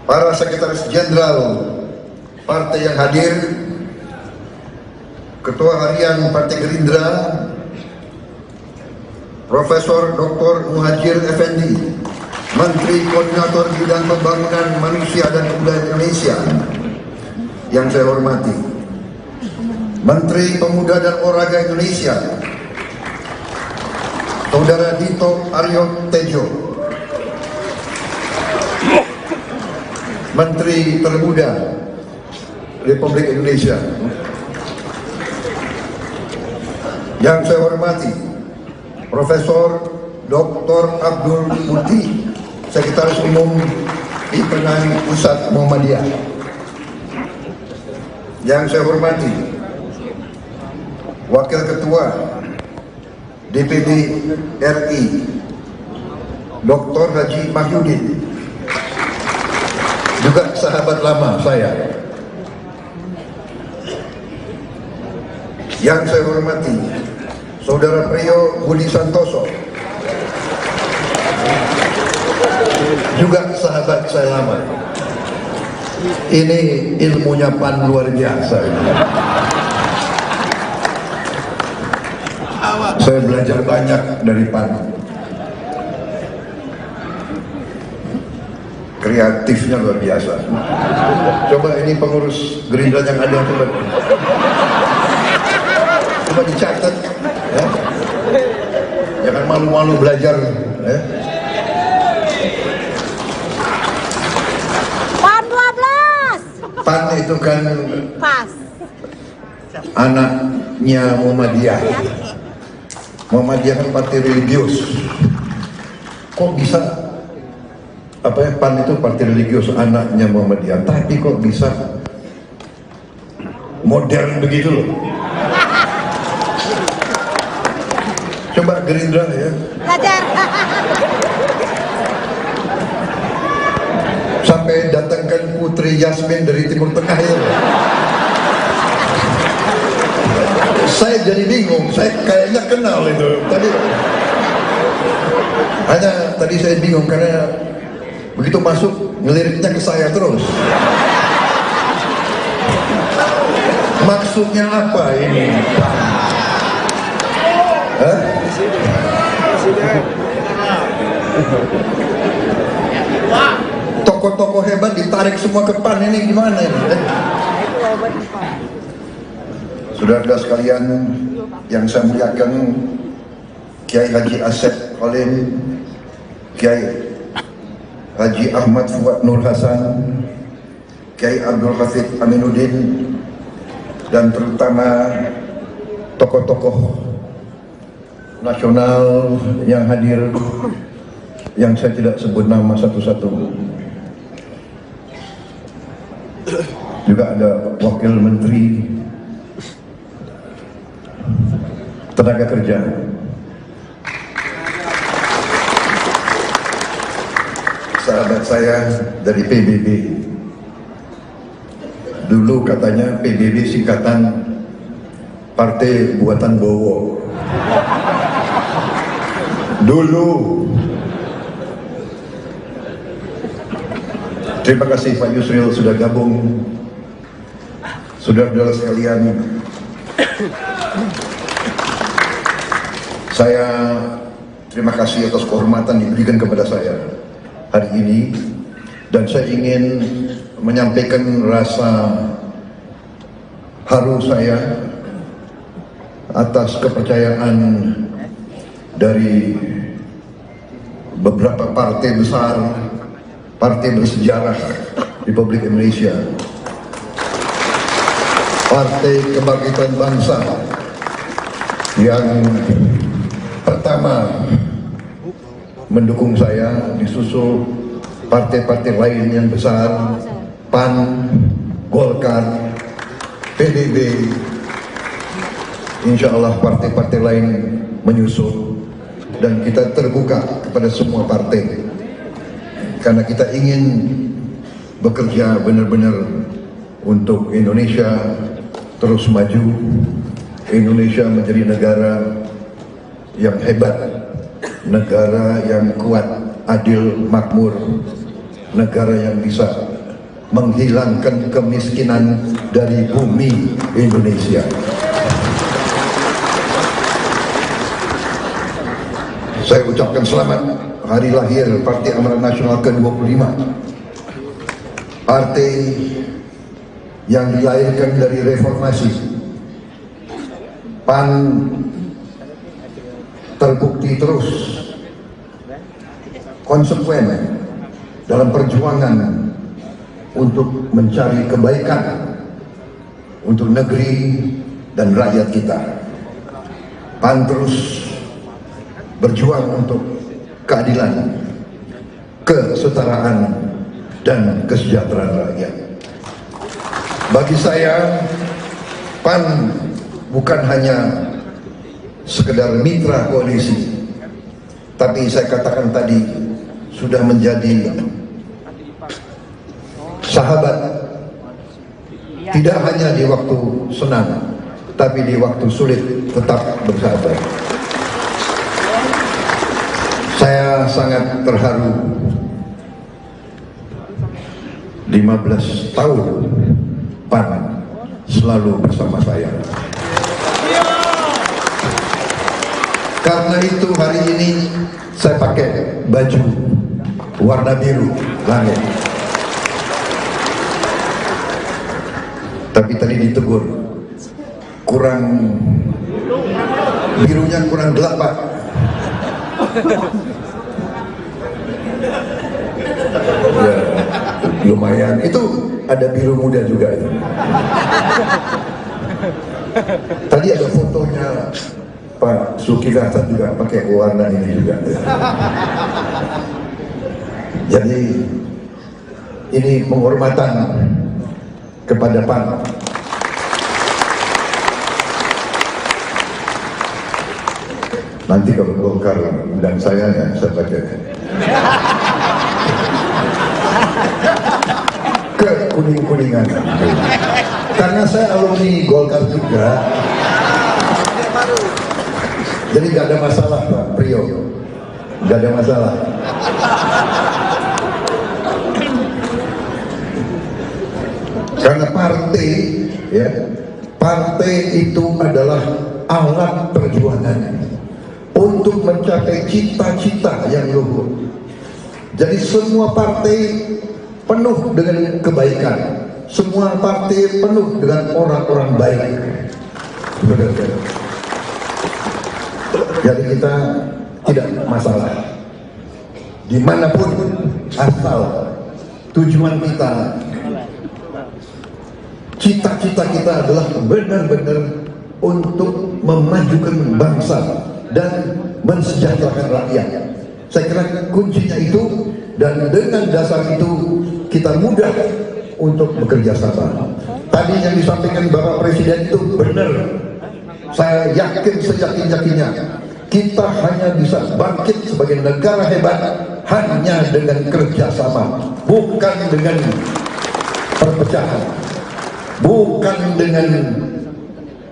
S2: Para Sekretaris Jenderal Partai yang hadir, Ketua Harian Partai Gerindra, Profesor Dr. Muhajir Effendi, Menteri Koordinator Bidang Pembangunan Manusia dan Kebudayaan Indonesia, yang saya hormati, Menteri Pemuda dan Olahraga Indonesia, Saudara Dito Aryo Tejo, Menteri Termuda Republik Indonesia, yang saya hormati, Profesor Dr. Abdul Muti, Sekretaris Umum Himpunan Pusat Muhammadiyah. Yang saya hormati, Wakil Ketua DPD RI, Dr. Haji Mahyudin, juga sahabat lama saya. Yang saya hormati, Saudara Priyo Budi Santoso, juga sahabat saya lama. Ini ilmunya PAN luar biasa. Saya belajar banyak dari PAN. Kreatifnya luar biasa. Coba ini pengurus Gerindra yang ada, coba dicatat, ya. Jangan malu-malu belajar, ya.
S3: PAN 12.
S2: PAN itu kan
S3: Pas.
S2: anaknya Muhammadiyah. Muhammadiyah kan partai religius. Kok bisa PAN itu partai religius, anaknya Muhammadiyah, tapi kok bisa modern begitu loh. Coba Gerindra, ya,
S3: Belajar.
S2: sampai datangkan Putri Yasmin dari Timur Tengah, ya. Saya jadi bingung, saya kayaknya kenal itu tadi. Hanya tadi saya bingung karena begitu masuk ngeliriknya ke saya terus. Maksudnya apa ini? Hah? Tokoh-tokoh hebat ditarik semua ke PAN, ini gimana ini? Saudara sekalian yang saya muliakan, Kiai Haji Asep Khalil, Kiai Haji Ahmad Fuad Nur Hasan, Kiai Abdul Hafid Aminuddin, dan terutama tokoh-tokoh nasional yang hadir, yang saya tidak sebut nama satu-satu. Juga ada Wakil Menteri Tenaga Kerja, sahabat saya dari PBB. Dulu katanya PBB singkatan Partai Buatan Bowo. Dulu. Terima kasih Pak Yusril sudah gabung. Saudara-saudara sekalian, saya terima kasih atas kehormatan diberikan kepada saya hari ini, dan saya ingin menyampaikan rasa haru saya atas kepercayaan dari beberapa partai besar, partai bersejarah Republik Indonesia, Partai Kebangkitan Bangsa yang pertama mendukung saya, disusul partai-partai lain yang besar, PAN, Golkar, PBB, insya Allah partai-partai lain menyusul, dan kita terbuka kepada semua partai karena kita ingin bekerja benar-benar untuk Indonesia terus maju, Indonesia menjadi negara yang hebat, negara yang kuat, adil, makmur, negara yang bisa menghilangkan kemiskinan dari bumi Indonesia. Saya ucapkan selamat hari lahir Partai Amanat Nasional ke-25, partai yang dilahirkan dari reformasi. PAN terbukti terus konsekuen dalam perjuangan untuk mencari kebaikan untuk negeri dan rakyat kita. PAN terus berjuang untuk keadilan, kesetaraan, dan kesejahteraan rakyat. Bagi saya, PAN bukan hanya sekedar mitra koalisi, tapi saya katakan tadi sudah menjadi sahabat, tidak hanya di waktu senang, tapi di waktu sulit tetap bersahabat. Saya sangat terharu 15 tahun PAN selalu bersama saya. Karena itu hari ini saya pakai baju warna biru langit. Tapi tadi ditegur, birunya kurang gelap Pak. Ya, lumayan. Itu ada biru muda juga itu. Tadi ada fotonya Pak Zulkifli Hasan juga pakai warna ini juga. Jadi ini penghormatan kepada PAN. Nanti kalau Golkar undang saya, ya saya baca ke kuning-kuningan. Karena saya alumni Golkar juga, jadi gak ada masalah Pak Priyo, gak ada masalah. Karena partai, ya, partai itu adalah alat perjuangan. untuk mencapai cita-cita yang luhur. Jadi semua partai penuh dengan kebaikan, semua partai penuh dengan orang-orang baik. Saudara-saudara. Jadi kita tidak masalah dimanapun asal tujuan kita, cita-cita kita adalah benar-benar untuk memajukan bangsa dan mensejahterakan rakyat. Saya kira kuncinya itu, dan dengan dasar itu kita mudah untuk bekerja sama. Tadi yang disampaikan Bapak Presiden itu benar. Saya yakin seyakin-yakinnya kita hanya bisa bangkit sebagai negara hebat hanya dengan kerjasama, bukan dengan perpecahan, bukan dengan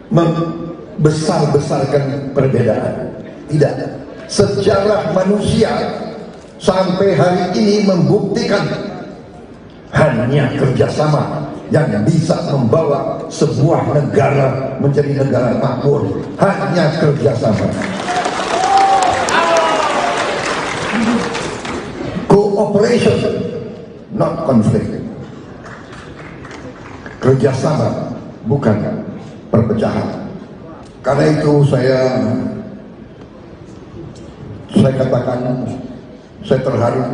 S2: membesar-besarkan perbedaan. Tidak. Sejarah manusia sampai hari ini membuktikan hanya kerjasama yang bisa membawa sebuah negara menjadi negara makmur. Hanya kerjasama. Cooperation, not conflict. Kerjasama, bukan perpecahan. Karena itu saya katakan, saya terharu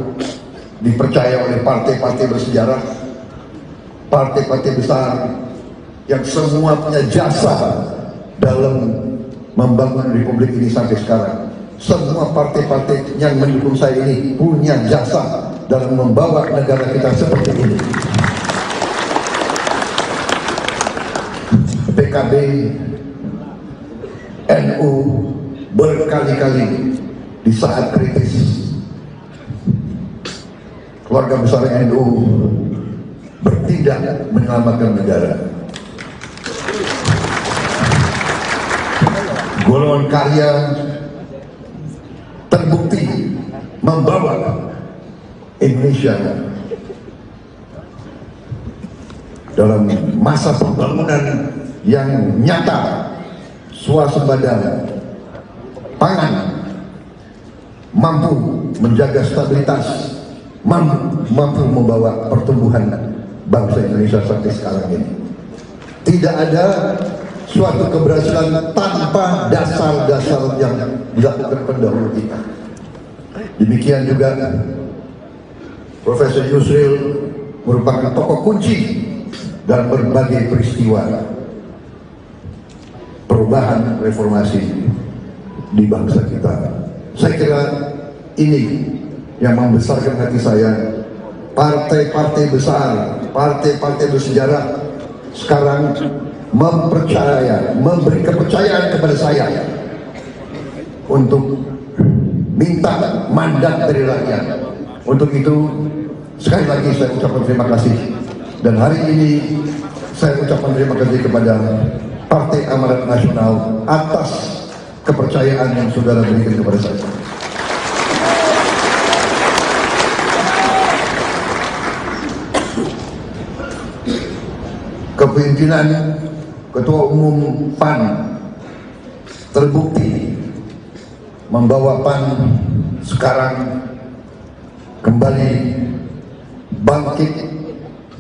S2: dipercaya oleh partai-partai bersejarah, partai-partai besar yang semua punya jasa dalam membangun republik ini sampai sekarang. Semua partai-partai yang mendukung saya ini punya jasa dalam membawa negara kita seperti ini. PKB, NU berkali-kali di saat kritis keluarga besar NU bertindak menyelamatkan negara. Golongan karya terbukti membawa Indonesia dalam masa pembangunan yang nyata, swasembada pangan, mampu menjaga stabilitas, mampu membawa pertumbuhan bangsa Indonesia sampai sekarang ini. Tidak ada suatu keberhasilan tanpa dasar-dasar yang dilakukan pendahulu kita. Demikian juga Profesor Yusril merupakan tokoh kunci dalam berbagai peristiwa perubahan reformasi di bangsa kita. Saya kira ini yang membesarkan hati saya. Partai-partai besar, partai-partai bersejarah sekarang memberi kepercayaan kepada saya untuk minta mandat dari rakyat. Untuk itu sekali lagi saya ucapkan terima kasih, dan hari ini saya ucapkan terima kasih kepada Partai Amanat Nasional atas kepercayaan yang saudara berikan kepada saya. Kepemimpinan Ketua Umum PAN terbukti membawa PAN sekarang kembali bangkit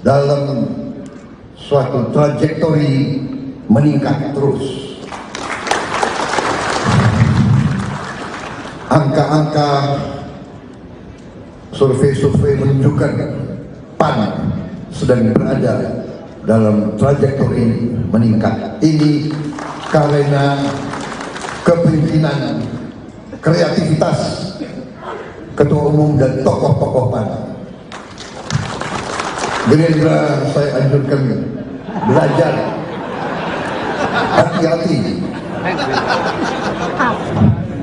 S2: dalam suatu trajektori meningkat terus. Angka-angka survei-survei menunjukkan PAN sedang berada dalam trajektori meningkat. Ini karena kepemimpinan, kreativitas Ketua Umum dan tokoh-tokoh PAN. Gerindra saya anjurkan belajar, hati-hati.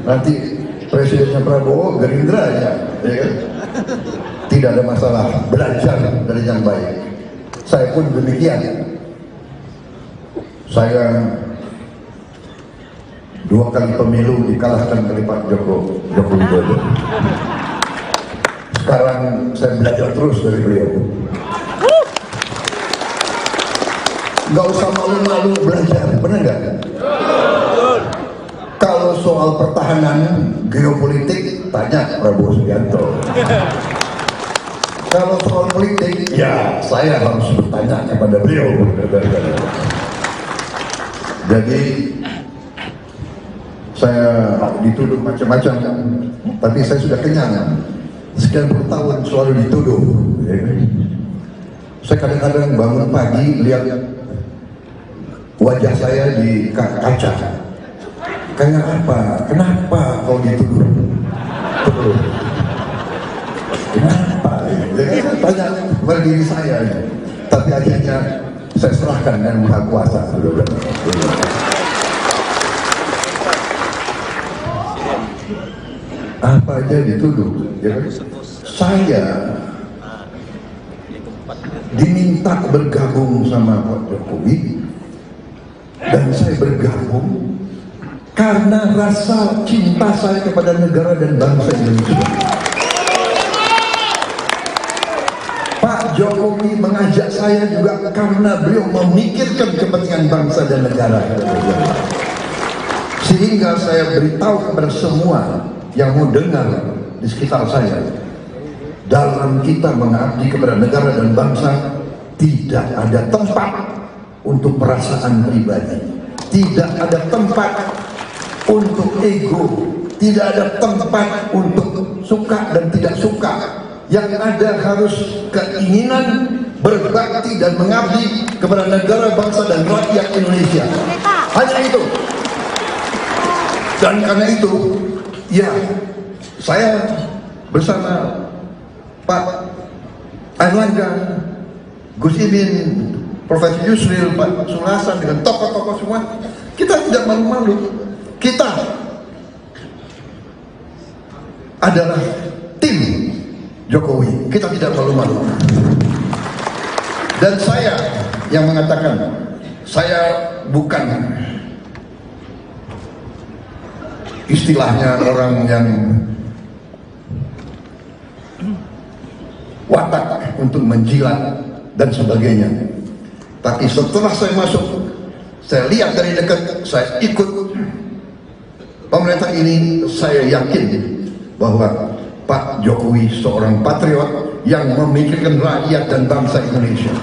S2: Nanti presidennya Prabowo Gerindra aja, ya kan? Tidak ada masalah, belajar dari yang baik. Saya pun demikian. Saya 2 kali pemilu dikalahkan oleh Pak Joko Widodo. Sekarang saya belajar terus dari beliau. Gak usah malu-malu belajar, benar nggak? Kalau Kalau soal pertahanan geopolitik, tanya Prabowo Subianto. Kalau soal politik, ya saya harus bertanya kepada beliau. Jadi saya dituduh macam-macam, tapi saya sudah kenyang. Sekian puluh tahun selalu dituduh. Saya kadang-kadang bangun pagi lihat wajah saya di kaca. Kayak apa? Kenapa kau dituduh? Betul. Kenapa? Saya tanya kepada diri saya. Tapi akhirnya saya serahkan dengan Maha Kuasa. Apa aja dituduh? Ya kan? Saya diminta bergabung sama Pak Jokowi, dan saya bergabung karena rasa cinta saya kepada negara dan bangsa Indonesia. Pak Jokowi mengajak saya juga karena beliau memikirkan kepentingan bangsa dan negara. Sehingga saya beritahu kepada semua yang mau dengar di sekitar saya, dalam kita mengabdi kepada negara dan bangsa tidak ada tempat untuk perasaan pribadi, tidak ada tempat untuk ego, tidak ada tempat untuk suka dan tidak suka. Yang ada harus keinginan berbakti dan mengabdi kepada negara, bangsa dan rakyat Indonesia. Hanya itu. Dan karena itu, ya, saya bersama Pak Airlangga, Gus Imin, Profesor Yusril, Pak Sulasan, dengan tokoh-tokoh semua, kita tidak malu-malu. Kita adalah tim Jokowi. Kita tidak malu-malu. Dan saya yang mengatakan, saya bukan istilahnya orang yang watak untuk menjilat dan sebagainya. Tapi setelah saya masuk, saya lihat dari dekat, saya ikut pemerintah ini, saya yakin bahwa Pak Jokowi seorang patriot yang memikirkan rakyat dan bangsa Indonesia.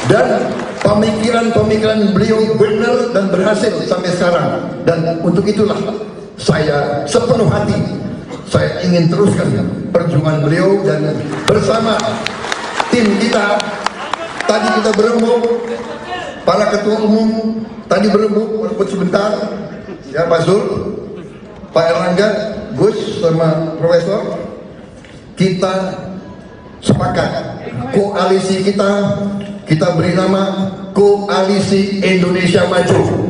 S2: Dan pemikiran-pemikiran beliau benar dan berhasil sampai sekarang. Dan untuk itulah saya sepenuh hati, saya ingin teruskan perjuangan beliau, dan bersama tim kita, tadi kita berembuk, para ketua umum tadi berembuk, walaupun sebentar, ya Pak Zul, Pak Erlangga, Gus sama Profesor, kita sepakat koalisi kita beri nama Koalisi Indonesia Maju.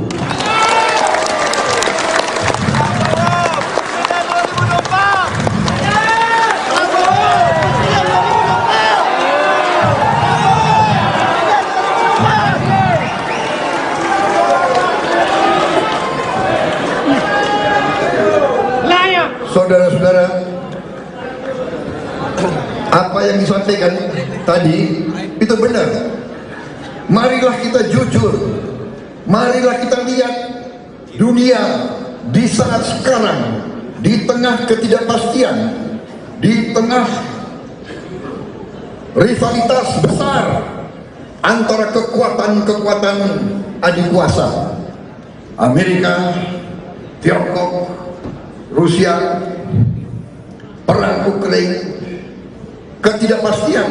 S2: Saudara-saudara, apa yang disampaikan tadi itu benar. Marilah kita jujur, marilah kita lihat dunia di saat sekarang, di tengah ketidakpastian, di tengah rivalitas besar antara kekuatan-kekuatan adik kuasa, Amerika, Tiongkok, Rusia, perang Ukraina, ketidakpastian,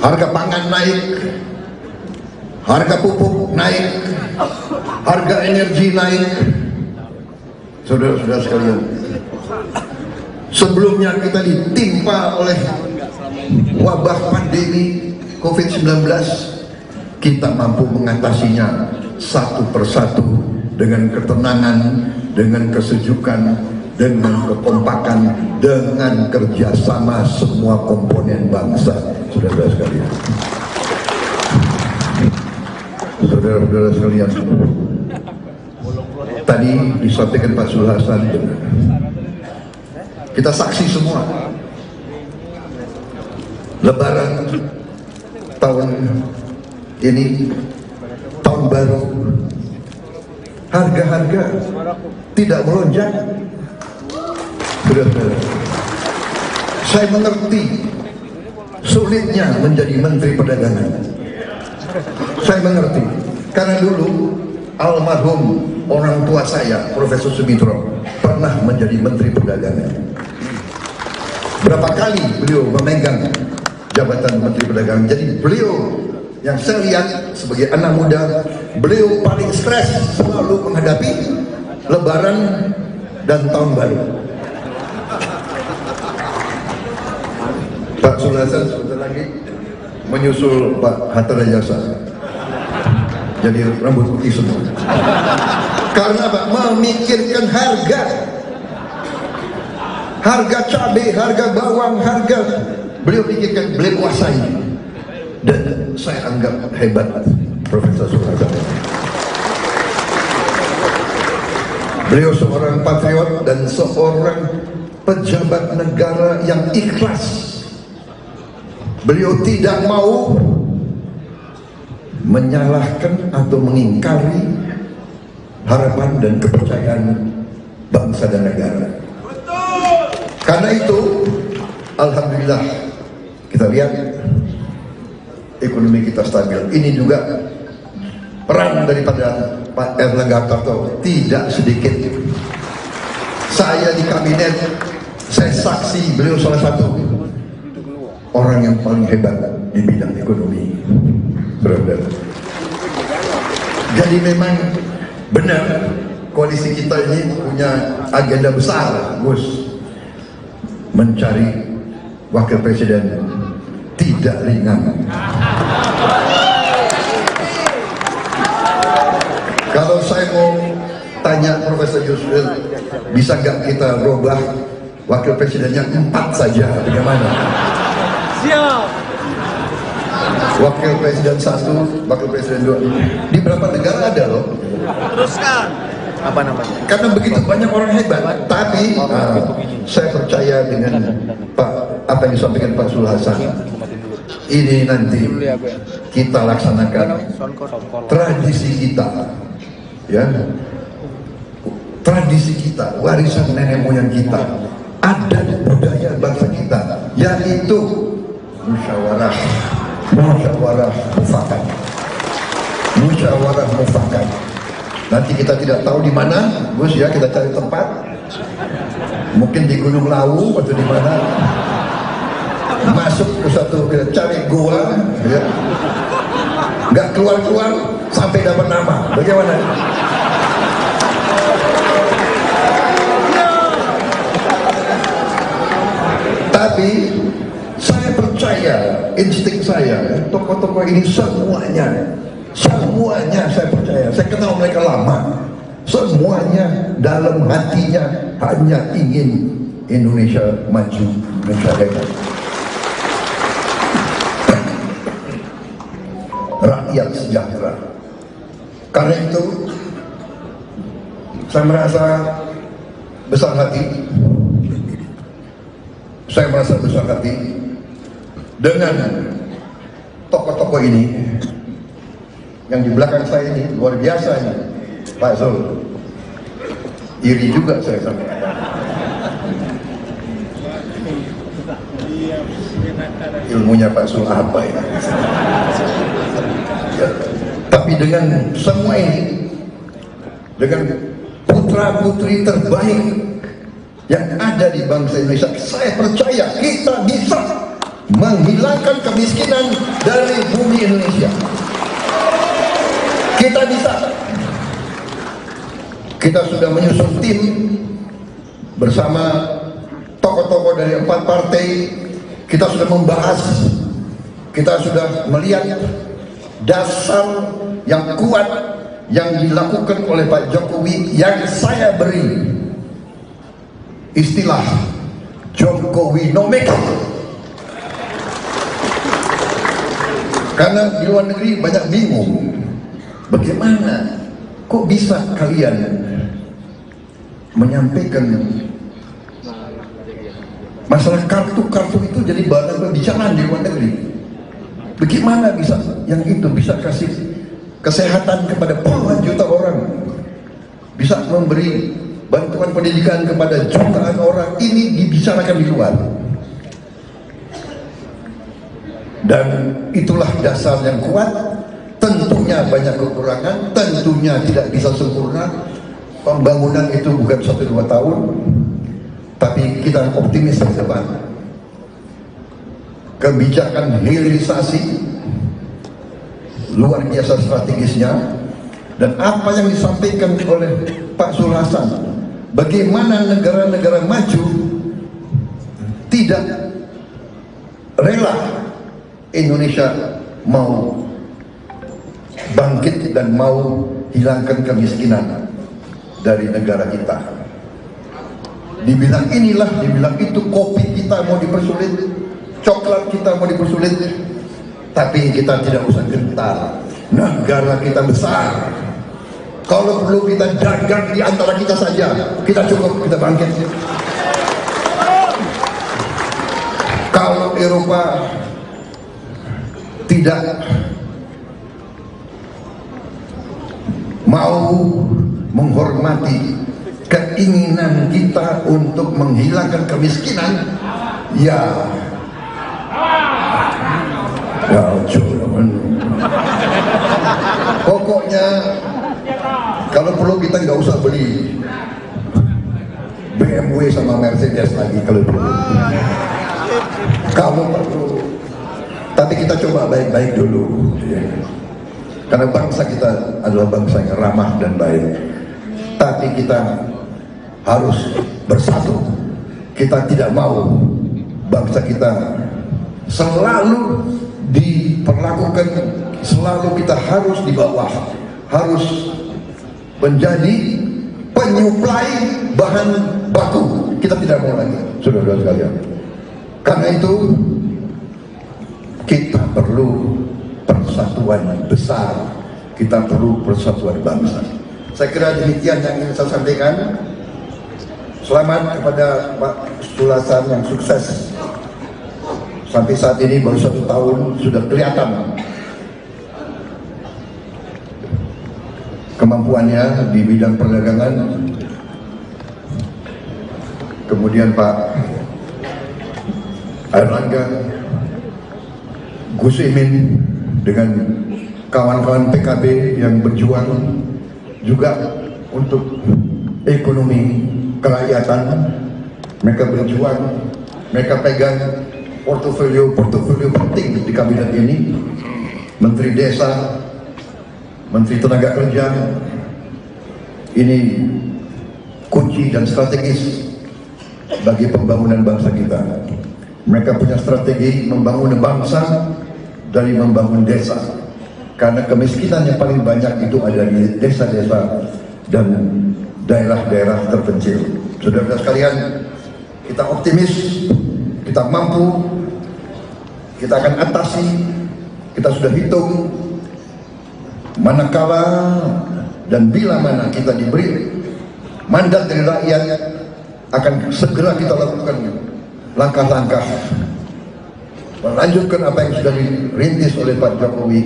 S2: harga pangan naik, harga pupuk naik, harga energi naik. Saudara-saudara sekalian, sebelumnya kita ditimpa oleh wabah pandemi COVID-19, kita mampu mengatasinya satu persatu dengan ketenangan, dengan kesejukan, dengan kekompakan, dengan kerjasama semua komponen bangsa. Saudara-saudara sekalian, saudara-saudara sekalian, tadi disampaikan Pak Sulasan, kita saksi semua. Lebaran tahun ini, tahun baru, harga-harga tidak melonjak. Saudara-saudara, saya mengerti sulitnya menjadi Menteri Perdagangan. Saya mengerti, karena dulu almarhum orang tua saya, Profesor Subitro, pernah menjadi Menteri Perdagangan. Berapa kali beliau memegang jabatan Menteri Perdagangan. Jadi beliau yang saya lihat sebagai anak muda, beliau paling stres selalu menghadapi Lebaran dan Tahun Baru. Pak Sulasan sebentar lagi menyusul Pak Hatta Rajasa, jadi rambut putih semua. Karena Pak memikirkan harga cabai, harga bawang, harga beliau pikirkan, beliau kuasai. Dan saya anggap hebat Profesor Sulasan. Beliau seorang patriot dan seorang pejabat negara yang ikhlas. Beliau tidak mau menyalahkan atau mengingkari harapan dan kepercayaan bangsa dan negara. Karena itu, alhamdulillah, kita lihat ekonomi kita stabil. Ini juga peran daripada Pak Erlangga Hartarto tidak sedikit. Saya di kabinet, saya saksi beliau salah satu orang yang paling hebat di bidang ekonomi, brother. Jadi memang benar koalisi kita ini punya agenda besar, Gus, mencari wakil presiden tidak ringan. Kalau saya mau tanya Profesor Yusril, bisa nggak kita robah wakil presidennya 4 saja, bagaimana?
S4: Siap.
S2: Wakil presiden 1, wakil presiden 2. Di beberapa negara ada loh.
S4: Teruskan. Apa namanya?
S2: Karena begitu banyak orang hebat. Tapi saya percaya dengan apa yang disampaikan Pak Sul Hasan. Ini nanti kita laksanakan tradisi kita, ya, tradisi kita, warisan nenek moyang kita, adat budaya bangsa kita, yaitu musyawarah mufakat. Nanti kita tidak tahu di mana, Gus, ya, kita cari tempat, mungkin di Gunung Lawu atau di mana, masuk ke satu, kita cari gua, ya, nggak keluar sampai dapat nama. Bagaimana? Tapi saya percaya, insting saya, tokoh-tokoh ini semuanya saya percaya, saya kenal mereka lama, semuanya dalam hatinya hanya ingin Indonesia maju, Indonesia hebat, rakyat sejahtera. Karena itu saya merasa besar hati, dengan tokoh-tokoh ini. Yang di belakang saya ini luar biasa ini, Pak Zul. Iri juga saya sama. Ilmunya Pak Zul apa ya? Ya. Tapi dengan semua ini, dengan putra-putri terbaik yang ada di bangsa Indonesia, saya percaya kita bisa menghilangkan kemiskinan dari bumi Indonesia. Kita bisa. Kita sudah menyusun tim bersama tokoh-tokoh dari 4 partai. Kita sudah membahas, kita sudah melihat dasar yang kuat yang dilakukan oleh Pak Jokowi, yang saya beri istilah Jokowinomics. Karena di luar negeri banyak bingung, bagaimana kok bisa kalian menyampaikan masalah kartu-kartu itu jadi bahan pembicaraan di luar negeri. Bagaimana bisa yang itu bisa kasih kesehatan kepada puluhan juta orang, bisa memberi bantuan pendidikan kepada jutaan orang, ini dibicarakan di luar. Dan itulah dasar yang kuat. Tentunya banyak kekurangan, tentunya tidak bisa sempurna. Pembangunan itu bukan 1-2 tahun, tapi kita optimis ke depan. Kebijakan hilirisasi luar biasa strategisnya, dan apa yang disampaikan oleh Pak Zul Hasan, bagaimana negara-negara maju tidak rela Indonesia mau bangkit dan mau hilangkan kemiskinan dari negara kita. Dibilang inilah, dibilang itu, kopi kita mau dipersulit, coklat kita mau dipersulit, tapi kita tidak usah gentar. Negara kita besar. Kalau perlu kita dagang di antara kita saja, kita cukup, kita bangkit. Kalau Eropa tidak mau menghormati keinginan kita untuk menghilangkan kemiskinan, ya pokoknya kalau perlu kita nggak usah beli BMW sama Mercedes lagi kalau perlu. Kamu perlu, tapi kita coba baik-baik dulu, ya. Karena bangsa kita adalah bangsa yang ramah dan baik. Tapi kita harus bersatu. Kita tidak mau bangsa kita selalu diperlakukan, selalu kita harus di bawah, harus menjadi penyuplai bahan baku. Kita tidak mau lagi, saudara-saudara sekalian. Karena itu kita perlu persatuan besar, kita perlu persatuan bangsa. Saya kira demikian yang ingin saya sampaikan. Selamat kepada Pak Zul Hasan yang sukses. Sampai saat ini baru 1 tahun sudah kelihatan kemampuannya di bidang perdagangan. Kemudian Pak Airlangga, Gus Imin dengan kawan-kawan PKB yang berjuang juga untuk ekonomi kerakyatan. Mereka berjuang, mereka pegang portofolio penting di kabinet ini. Menteri Desa, Menteri Tenaga Kerja, ini kunci dan strategis bagi pembangunan bangsa kita. Mereka punya strategi membangun bangsa dari membangun desa, karena kemiskinan yang paling banyak itu ada di desa-desa dan daerah-daerah terpencil. Saudara-saudara sekalian, kita optimis, kita mampu, kita akan atasi. Kita sudah hitung manakala dan bila mana kita diberi mandat dari rakyat, akan segera kita lakukan langkah-langkah melanjutkan apa yang sudah dirintis oleh Pak Jokowi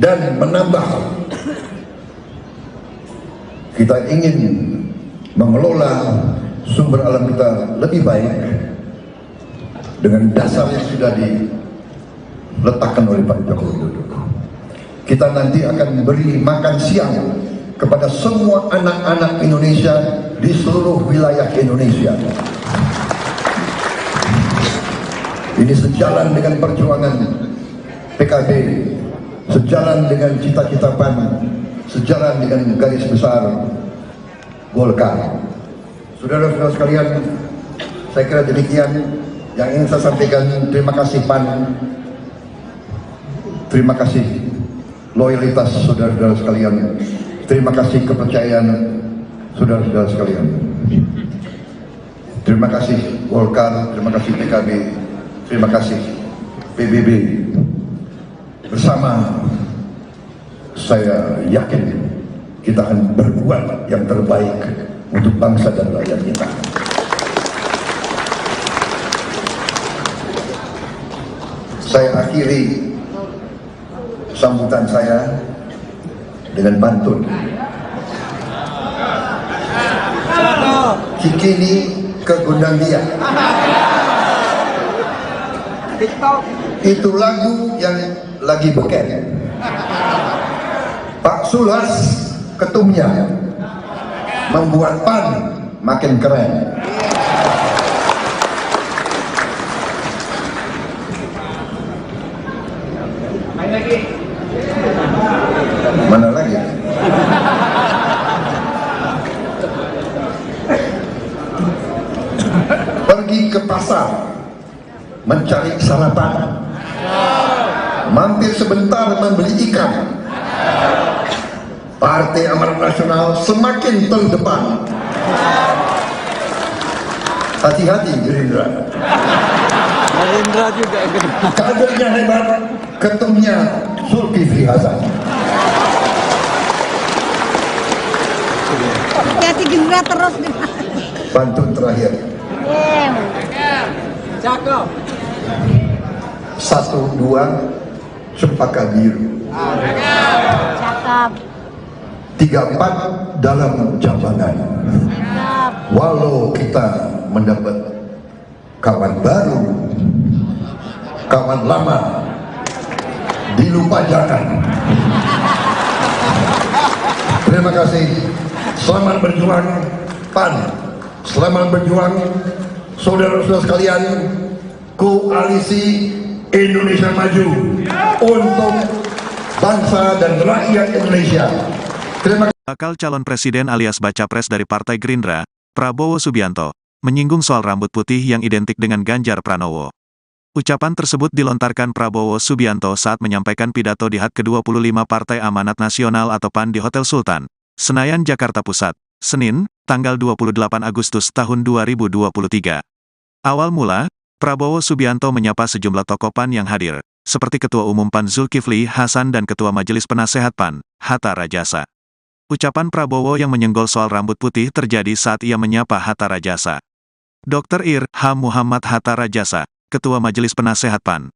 S2: dan menambah. Kita ingin mengelola sumber alam kita lebih baik dengan dasar yang sudah diletakkan oleh Pak Jokowi. Kita nanti akan beri makan siang kepada semua anak-anak Indonesia di seluruh wilayah Indonesia. Ini sejalan dengan perjuangan PKB, sejalan dengan cita-cita PAN, sejalan dengan garis besar Golkar. Saudara-saudara sekalian, saya kira demikian yang ingin saya sampaikan. Terima kasih PAN, terima kasih loyalitas saudara-saudara sekalian, terima kasih kepercayaan saudara-saudara sekalian, terima kasih Golkar, terima kasih PKB, terima kasih PBB. Bersama saya yakin kita akan berbuat yang terbaik untuk bangsa dan rakyat kita. Saya akhiri sambutan saya dengan pantun. Cikini ke Gondang Dia. Itu lagu yang lagi beken. Pak Sulas ketumnya membuat PAN makin keren. Mana lagi? Pergi ke pasar mencari sarapan, mampir sebentar membeli ikan. Partai Amanat Nasional semakin terdepan. Hati-hati Gerindra.
S4: Gerindra juga
S2: Kadernya hebat, ketumnya Zulkifli Hasan.
S3: Hati-hati Gerindra terus.
S2: Pantun terakhir.
S4: cakep.
S2: 1, 2 Cempaka Biru.
S3: Cakep.
S2: 34 dalam jabatan.
S3: Cakep.
S2: Walau kita mendapat kawan baru, kawan lama dilupakan. Terima kasih. Selamat berjuang PAN. Selamat berjuang saudara-saudara sekalian, koalisi Indonesia Maju untuk bangsa dan rakyat Indonesia. Terima kasih.
S1: Bakal calon presiden alias baca pres dari Partai Gerindra, Prabowo Subianto, menyinggung soal rambut putih yang identik dengan Ganjar Pranowo. Ucapan tersebut dilontarkan Prabowo Subianto saat menyampaikan pidato di HUT ke-25 Partai Amanat Nasional atau PAN di Hotel Sultan, Senayan, Jakarta Pusat, Senin, tanggal 28 Agustus tahun 2023. Awal mula, Prabowo Subianto menyapa sejumlah tokoh PAN yang hadir, seperti Ketua Umum PAN Zulkifli Hasan dan Ketua Majelis Penasehat PAN, Hatta Rajasa. Ucapan Prabowo yang menyenggol soal rambut putih terjadi saat ia menyapa Hatta Rajasa. Dr. Ir. H. Muhammad Hatta Rajasa, Ketua Majelis Penasehat PAN.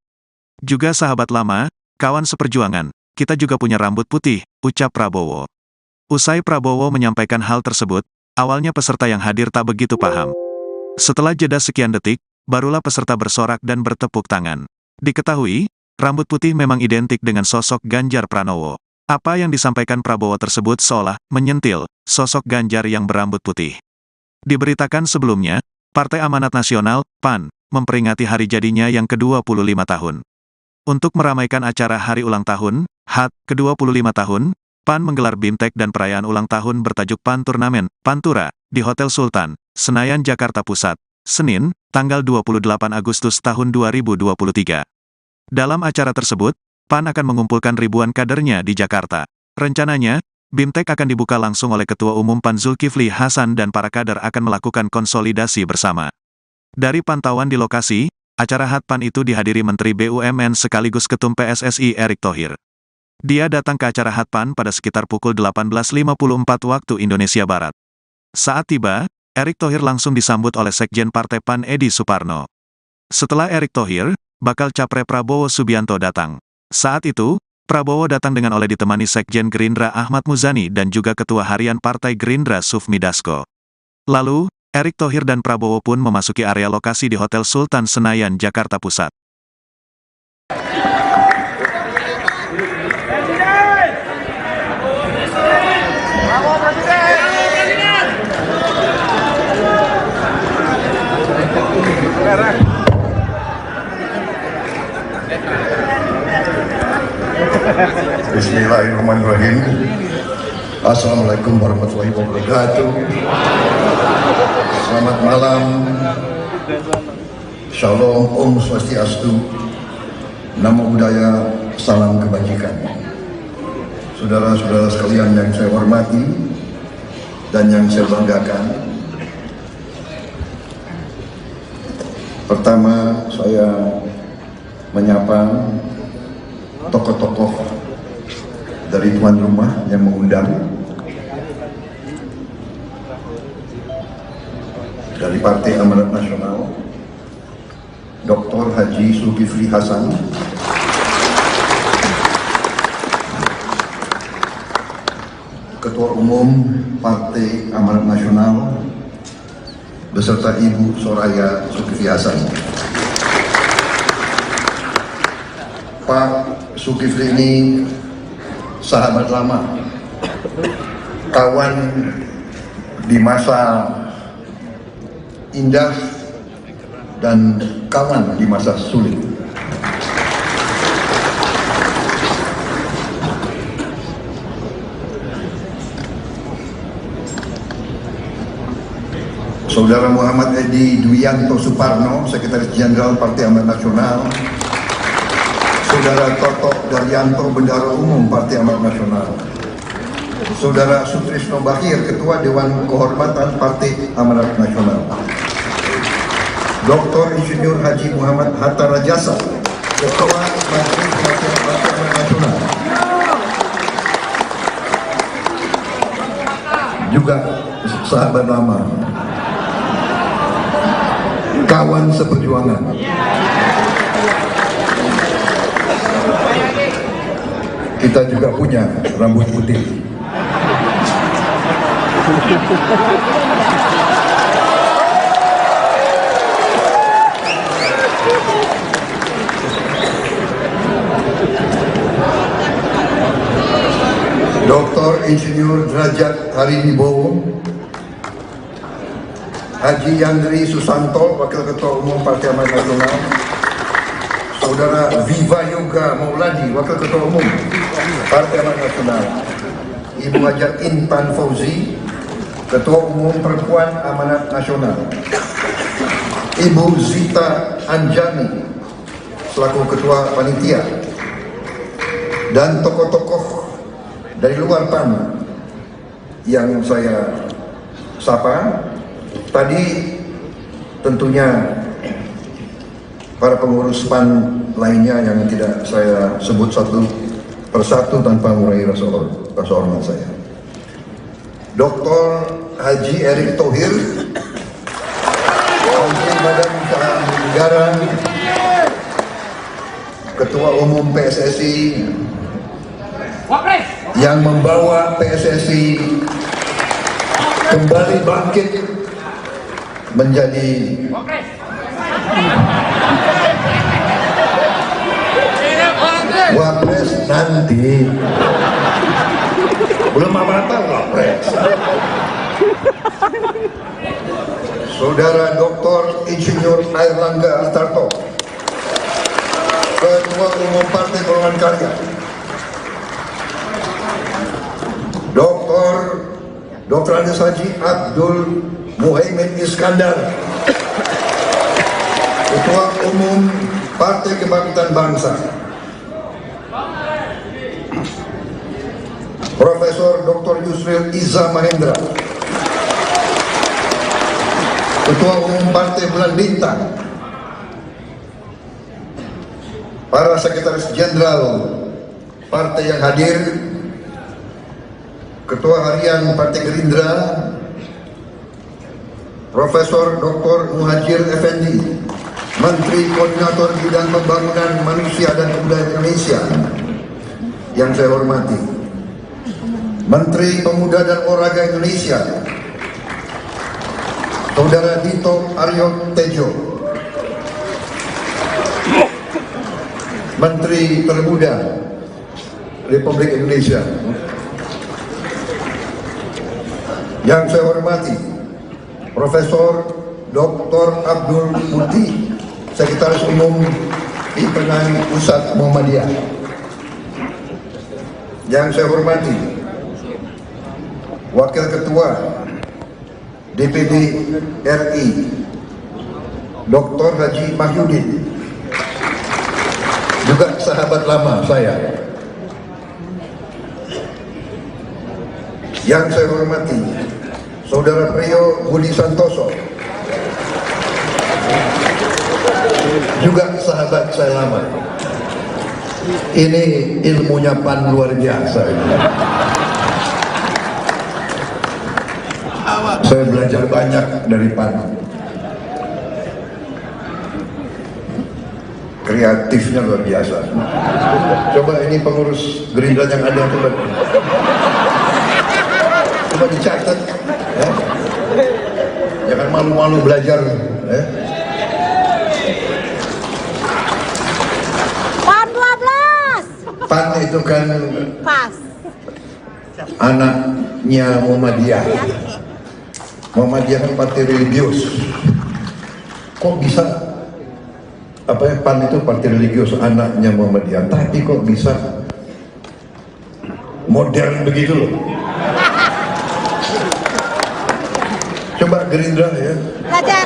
S1: Juga sahabat lama, kawan seperjuangan, kita juga punya rambut putih, ucap Prabowo. Usai Prabowo menyampaikan hal tersebut, awalnya peserta yang hadir tak begitu paham. Setelah jeda sekian detik, barulah peserta bersorak dan bertepuk tangan. Diketahui, rambut putih memang identik dengan sosok Ganjar Pranowo. Apa yang disampaikan Prabowo tersebut seolah menyentil sosok Ganjar yang berambut putih. Diberitakan sebelumnya, Partai Amanat Nasional, PAN, memperingati hari jadinya yang ke-25 tahun. Untuk meramaikan acara hari ulang tahun, HUT ke-25 tahun, PAN menggelar BIMTEK dan perayaan ulang tahun bertajuk PAN Turnamen, Pantura, di Hotel Sultan, Senayan, Jakarta Pusat, Senin, tanggal 28 Agustus tahun 2023. Dalam acara tersebut, PAN akan mengumpulkan ribuan kadernya di Jakarta. Rencananya, BIMTEK akan dibuka langsung oleh Ketua Umum PAN Zulkifli Hasan dan para kader akan melakukan konsolidasi bersama. Dari pantauan di lokasi, acara HUT PAN itu dihadiri Menteri BUMN sekaligus Ketum PSSI Erick Thohir. Dia datang ke acara HUT PAN pada sekitar pukul 18.54 waktu Indonesia Barat. Saat tiba, Erick Thohir langsung disambut oleh Sekjen Partai PAN Edi Suparno. Setelah Erick Thohir, bakal capres Prabowo Subianto datang. Saat itu, Prabowo datang dengan oleh ditemani Sekjen Gerindra Ahmad Muzani dan juga Ketua Harian Partai Gerindra Sufmi Dasko. Lalu, Erick Thohir dan Prabowo pun memasuki area lokasi di Hotel Sultan Senayan, Jakarta Pusat.
S2: Bismillahirrahmanirrahim. Assalamualaikum warahmatullahi wabarakatuh. Selamat malam. Shalom, Om Swastiastu. Namo Buddhaya, salam kebajikan. Saudara-saudara sekalian yang saya hormati dan yang saya banggakan. Pertama, saya menyapa tokoh-tokoh dari tuan rumah yang mengundang, dari Partai Amanat Nasional, Dr. Haji Zulkifli Hasan, Ketua Umum Partai Amanat Nasional beserta Ibu Soraya Zulkifli Hasan. Pak Zulkifli ini sahabat lama, kawan di masa indah dan kawan di masa sulit. Saudara Muhammad Edi Dwianto Suparno, Sekretaris Jenderal Partai Amanat Nasional. Saudara Toto Daryanto, Bendahara Umum Partai Amanat Nasional. Saudara Sutrisno Bahir, Ketua Dewan Kehormatan Partai Amanat Nasional. Dr. Insinyur Haji Muhammad Hatta Rajasa, Ketua Majelis Partai Amanat Nasional. Juga sahabat lama, kawan seperjuangan. Kita juga punya rambut putih. Dr. Insinyur Derajat Hariwibowo, Haji Yandri Susanto, Wakil Ketua Umum Partai Amanat Nasional. Saudara Viva Yoga Mauladi, Wakil Ketua Umum Partai Amanat Nasional. Ibu Haja Intan Fauzi, Ketua Umum Perempuan Amanat Nasional. Ibu Zita Anjani, selaku Ketua Panitia. Dan tokoh-tokoh dari luar PAN yang saya sapa. Tadi tentunya para pengurus PAN lainnya yang tidak saya sebut satu persatu tanpa mengurangi rasa hormat saya. Dr. Haji Erick Thohir, Menteri Badan Usaha Negara, Ketua Umum PSSI, yang membawa PSSI kembali bangkit menjadi Wapres nanti, belum apa-apa Wapres. Saudara Dr. Insinyur Airlangga Hartarto, Ketua Umum Partai Golongan Karya. Dr. Andes Haji Abdul Muhaimin Iskandar, Ketua Umum Partai Kebangkitan Bangsa. Profesor Dr. Yusril Iza Mahendra, Ketua Umum Partai Bulan Bintang. Para Sekretaris Jenderal Partai yang hadir, Ketua Harian Partai Gerindra, Profesor Dr. Muhajir Effendi, Menteri Koordinator Bidang Pembangunan Manusia dan Kebudayaan Indonesia, yang saya hormati, Menteri Pemuda dan Olahraga Indonesia, Saudara Dito Aryo Tejo, Menteri Termuda Republik Indonesia, yang saya hormati, Profesor Dr. Abdul Muti, Sekretaris Umum Himpunan Pusat Muhammadiyah, yang saya hormati, Wakil Ketua DPD RI Dr. Haji Mahyudin, juga sahabat lama saya, yang saya hormati, Saudara Priyo Budi Santoso, juga sahabat saya lama. Ini ilmunya PAN luar biasa. Saya belajar banyak dari PAN. Kreatifnya luar biasa. Coba ini pengurus Gerindra yang ada, coba. Coba dicatat. Ya. Jangan malu-malu belajar. Ya.
S3: PAN 12.
S2: PAN itu kan
S3: Pas.
S2: anaknya Muhammadiyah. Muhammadiyah kan partai religius. Kok bisa PAN itu partai religius anaknya Muhammadiyah, tapi kok bisa modern begitu loh. Coba Gerindra ya,
S3: Belajar.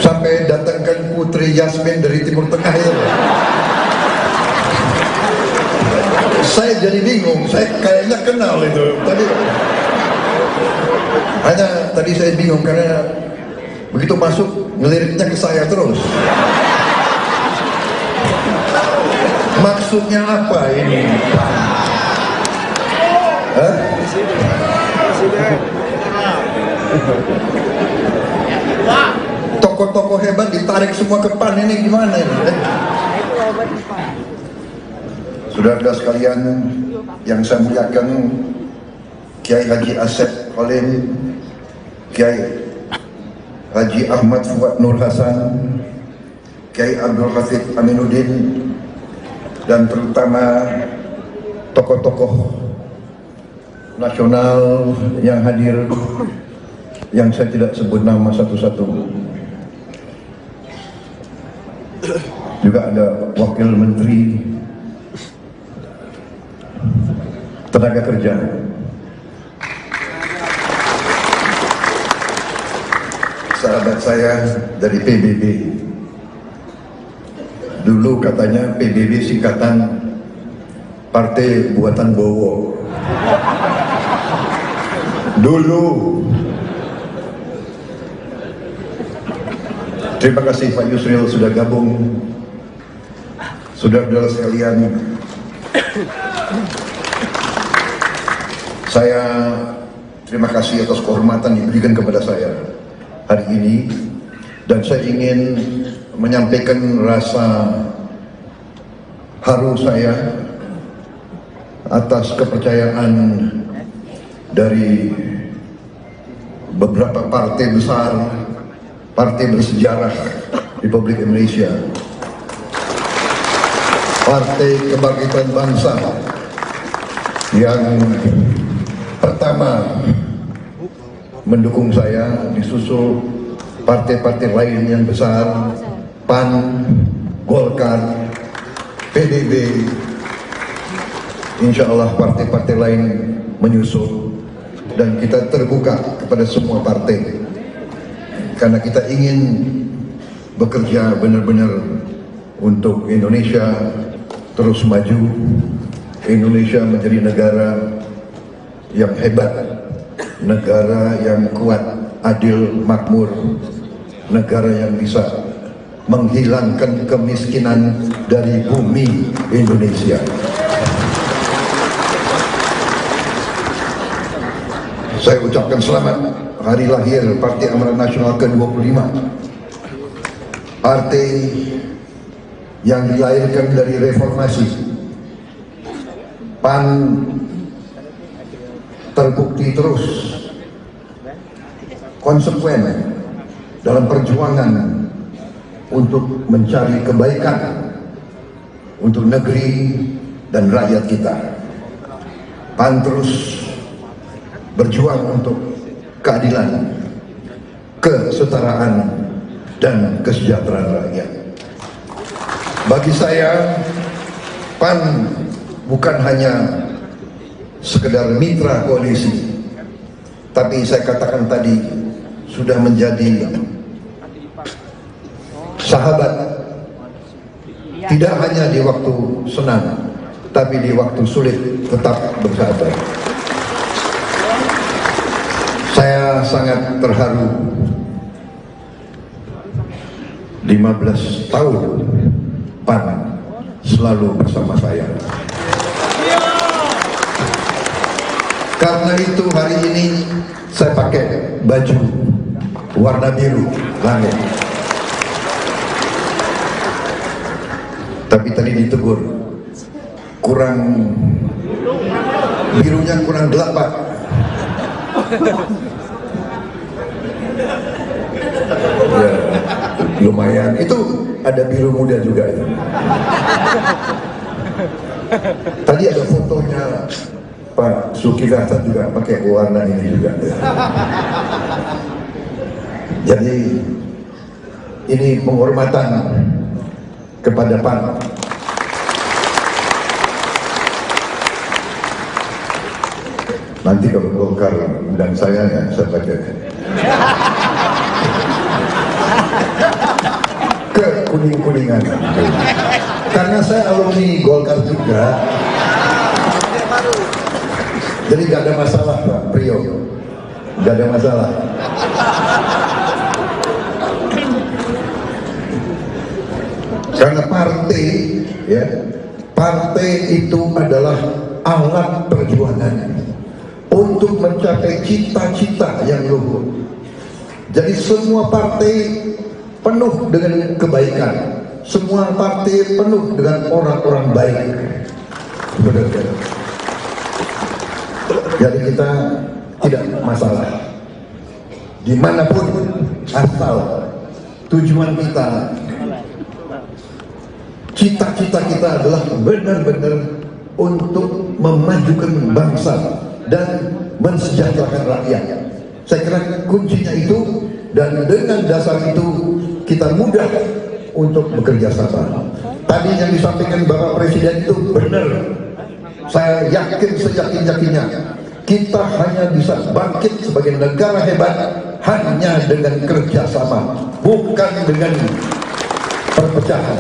S2: sampai datangkan Putri Yasmin dari Timur Tengah ya. Saya jadi bingung, saya kayaknya kenal itu tadi saya bingung karena begitu masuk ngeliriknya ke saya terus. Maksudnya apa ini? Hah? Tokoh-tokoh hebat ditarik semua ke PAN, ini gimana ini? Saudara sekalian yang saya muliakan, Kiai Haji Asep Khalil, Kiai Haji Ahmad Fuad Nur Hasan, Kiai Abdul Hafid Aminuddin, dan terutama tokoh-tokoh nasional yang hadir, yang saya tidak sebut nama satu-satu. Juga ada Wakil Menteri Tenaga Kerja, sahabat saya dari PBB. Dulu katanya PBB singkatan Partai Buatan Bowo. Dulu. Terima kasih Pak Yusril sudah gabung. Saudara-saudara sekalian, saya terima kasih atas kehormatan yang diberikan kepada saya hari ini, dan saya ingin menyampaikan rasa haru saya atas kepercayaan dari beberapa partai besar, partai bersejarah Republik Indonesia, Partai Kebangkitan Bangsa yang pertama mendukung saya, disusul partai-partai lain yang besar, PAN, Golkar, PBB, insya Allah partai-partai lain menyusul, dan kita terbuka kepada semua partai karena kita ingin bekerja benar-benar untuk Indonesia terus maju, Indonesia menjadi negara yang hebat, negara yang kuat, adil, makmur, negara yang bisa menghilangkan kemiskinan dari bumi Indonesia. Saya ucapkan selamat hari lahir Partai Amanat Nasional ke-25. Partai yang dilahirkan dari reformasi. PAN terbukti terus konsekuen dalam perjuangan untuk mencari kebaikan untuk negeri dan rakyat kita. PAN terus berjuang untuk keadilan, kesetaraan, dan kesejahteraan rakyat. Bagi saya, PAN bukan hanya sekedar mitra koalisi, tapi saya katakan tadi sudah menjadi sahabat, tidak hanya di waktu senang, tapi di waktu sulit tetap bersahabat. Saya sangat terharu 15 tahun PAN selalu bersama saya. Karena itu hari ini saya pakai baju warna biru langit. Tapi tadi ditegur kurang Birunya kurang gelap, Pak. Ya, lumayan. Itu ada biru muda juga. Ya. Tadi ada fotonya Pak Zulkifli Hasan juga pakai warna ini juga. Ya. Jadi ini penghormatan kepada Pak. Nanti kalau Golkar undang saya ya, saya baca ke kuning-kuningan. Karena saya alumni Golkar juga, jadi gak ada masalah Pak Priyo, gak ada masalah. Karena partai, ya, partai itu adalah alat perjuangan untuk mencapai cita-cita yang luhur. Jadi semua partai penuh dengan kebaikan, semua partai penuh dengan orang-orang baik. Benar-benar. Jadi kita tidak masalah dimanapun, asal tujuan kita, cita-cita kita adalah benar-benar untuk memajukan bangsa dan mensejahterakan rakyat. Saya kira kuncinya itu, dan dengan dasar itu kita mudah untuk bekerja sama. Tadi yang disampaikan Bapak Presiden itu benar. Saya yakin seyakin-yakinnya kita hanya bisa bangkit sebagai negara hebat hanya dengan kerjasama, bukan dengan perpecahan,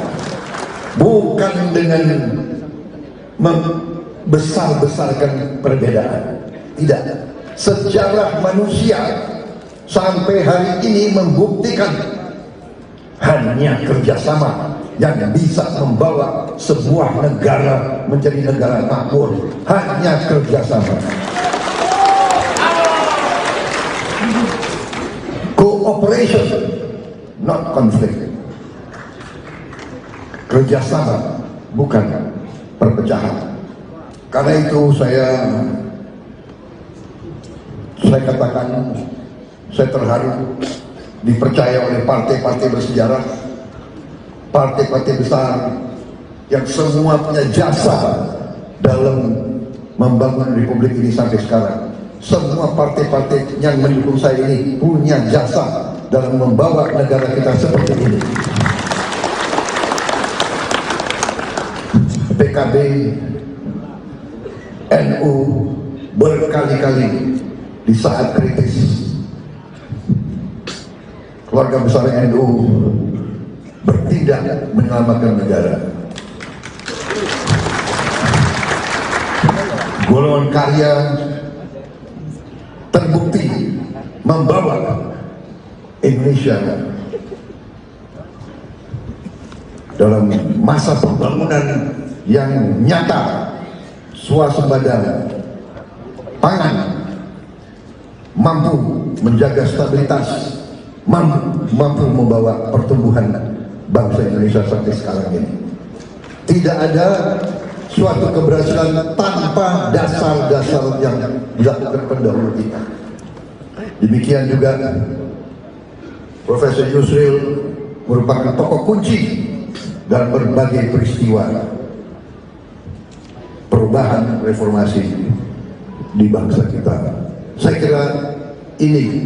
S2: bukan dengan membesar-besarkan perbedaan. Tidak. Sejarah manusia sampai hari ini membuktikan hanya kerjasama yang bisa membawa sebuah negara menjadi negara makmur. Hanya kerjasama. Cooperation, not conflict. Kerjasama, bukan perpecahan. Karena itu saya katakan, saya terharu dipercaya oleh partai-partai bersejarah, partai-partai besar yang semua punya jasa dalam membangun Republik ini sampai sekarang. Semua partai-partai yang mendukung saya ini punya jasa dalam membawa negara kita seperti ini. PKB, NU berkali-kali di saat kritis, keluarga besar NU bertindak menyelamatkan negara. Golongan karya terbukti membawa Indonesia dalam masa pembangunan yang nyata, swasembada pangan, mampu menjaga stabilitas, mampu membawa pertumbuhan bangsa Indonesia sampai sekarang ini. Tidak ada suatu keberhasilan tanpa dasar-dasar yang dilakukan pendahulu kita. Demikian juga Profesor Yusril merupakan tokoh kunci dalam berbagai peristiwa perubahan reformasi di bangsa kita. Saya kira ini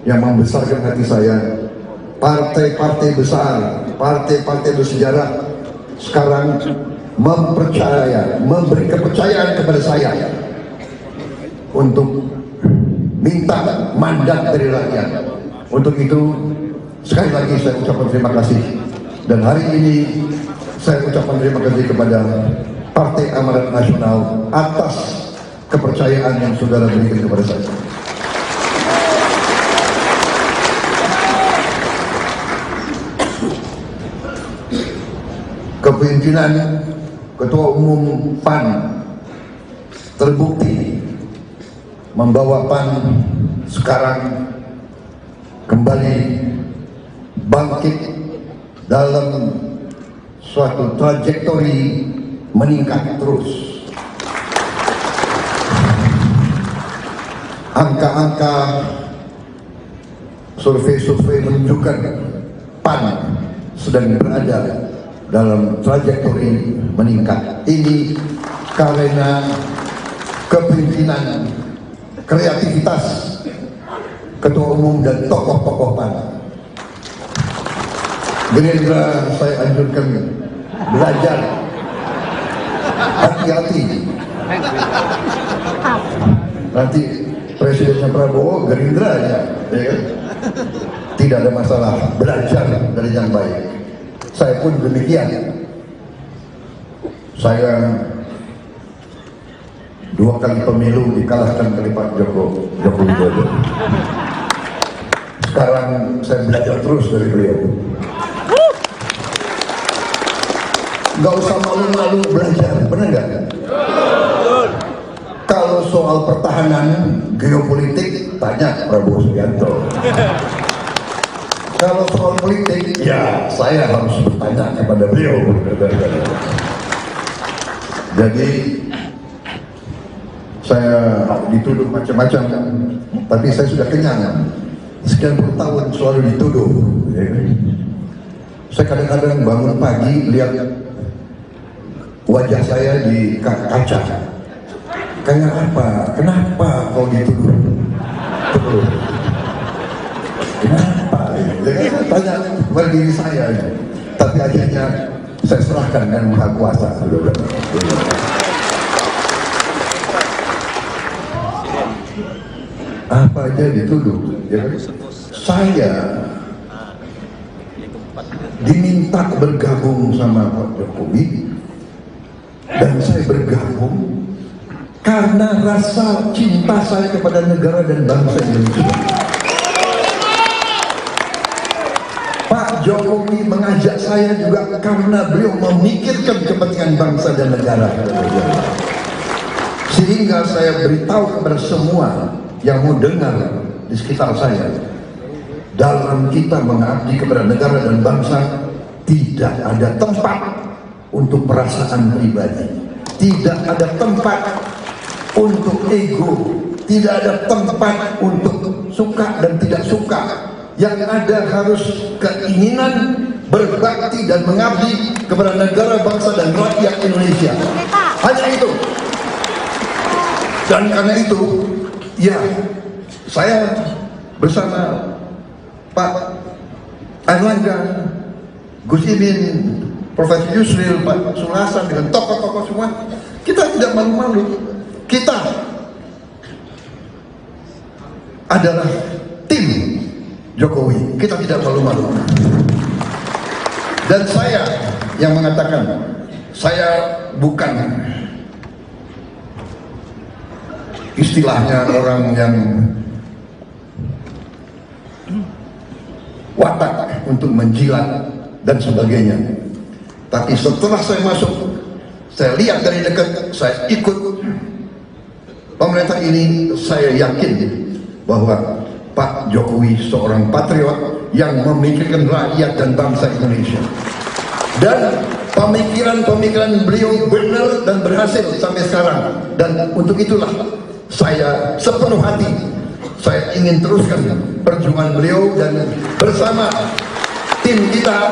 S2: yang membesarkan hati saya. Partai-partai besar, partai-partai bersejarah sekarang memberi kepercayaan kepada saya untuk minta mandat dari rakyat. Untuk itu sekali lagi saya ucapkan terima kasih, dan hari ini saya ucapkan terima kasih kepada Partai Amanat Nasional atas kepercayaan yang saudara berikan kepada saya. Kepemimpinan Ketua Umum PAN terbukti membawa PAN sekarang kembali bangkit dalam suatu trajektori meningkat terus. angka-angka survei-survei menunjukkan PAN sedang berada dalam trajektori meningkat. Ini karena kepemimpinan, kreativitas Ketua Umum dan tokoh-tokoh PAN. Gerindra saya anjurkan belajar, hati-hati. Nanti Presidennya Prabowo Gerindra ya kan? Tidak ada masalah, belajar dari yang baik. Saya pun demikian. Saya 2 kali pemilu dikalahkan oleh Pak Joko Widodo. Sekarang saya belajar terus dari beliau. Gak usah malu-malu belajar, benar nggak? Kalau soal pertahanan geopolitik, tanya Prabowo Subianto. Kalau soal politik, ya saya harus bertanya kepada beliau. Jadi saya dituduh macam-macam, tapi saya sudah kenyang. Sekian puluh tahun selalu dituduh. Saya kadang-kadang bangun pagi lihat wajah saya di kaca. Kayak apa? Kenapa kau dituduh? Kenapa? Saya tanya kepada diri saya. Tapi akhirnya saya serahkan dengan Maha Kuasa. Apa aja dituduh, ya kan? Saya diminta bergabung sama Pak Jokowi, dan saya bergabung karena rasa cinta saya kepada negara dan bangsa Indonesia. Pak Jokowi mengajak saya juga karena beliau memikirkan kepentingan bangsa dan negara. Sehingga saya beritahu kepada semua yang mau dengar di sekitar saya, dalam kita mengabdi kepada negara dan bangsa tidak ada tempat untuk perasaan pribadi, tidak ada tempat untuk ego, tidak ada tempat untuk suka dan tidak suka. Yang ada harus keinginan berbakti dan mengabdi kepada negara, bangsa dan rakyat Indonesia. Hanya itu. Dan karena itu, ya, saya bersama Pak Airlangga, Gus Imin, Profesor Yusril, Pak Sulasan, dengan tokoh-tokoh semua, kita tidak malu-malu. Kita adalah tim Jokowi, kita tidak malu-malu. Dan saya yang mengatakan, saya bukan istilahnya orang yang watak untuk menjilat dan sebagainya. Tapi setelah saya masuk, saya lihat dari dekat, saya ikut pemerintah ini, saya yakin bahwa Pak Jokowi seorang patriot yang memikirkan rakyat dan bangsa Indonesia. Dan pemikiran-pemikiran beliau benar dan berhasil sampai sekarang. Dan untuk itulah saya sepenuh hati saya ingin teruskan perjuangan beliau, dan bersama tim kita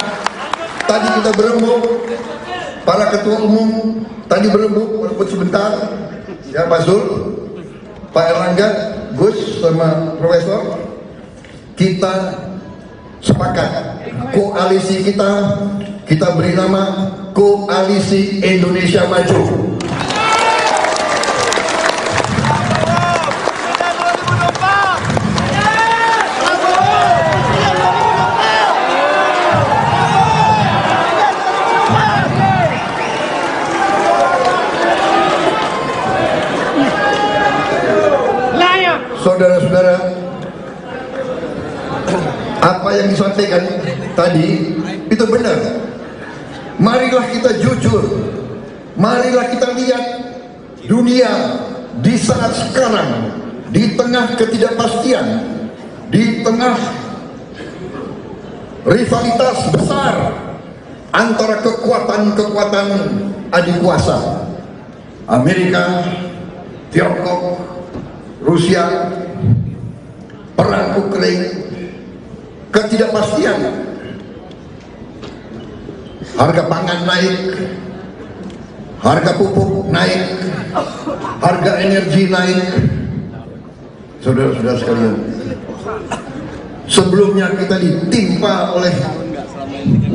S2: tadi kita berembuk, para ketua umum tadi berembuk walaupun sebentar, ya Pak Zul, Pak Erlangga, Gus sama Profesor, kita sepakat koalisi kita beri nama Koalisi Indonesia Maju. Saudara-saudara, apa yang disampaikan tadi itu benar. Marilah kita jujur, marilah kita lihat dunia di saat sekarang, di tengah ketidakpastian, di tengah rivalitas besar antara kekuatan-kekuatan adik kuasa, Amerika, Tiongkok, Rusia, perang Ukraina, ketidakpastian, harga pangan naik, harga pupuk naik, harga energi naik. Saudara-saudara sekalian, sebelumnya kita ditimpa oleh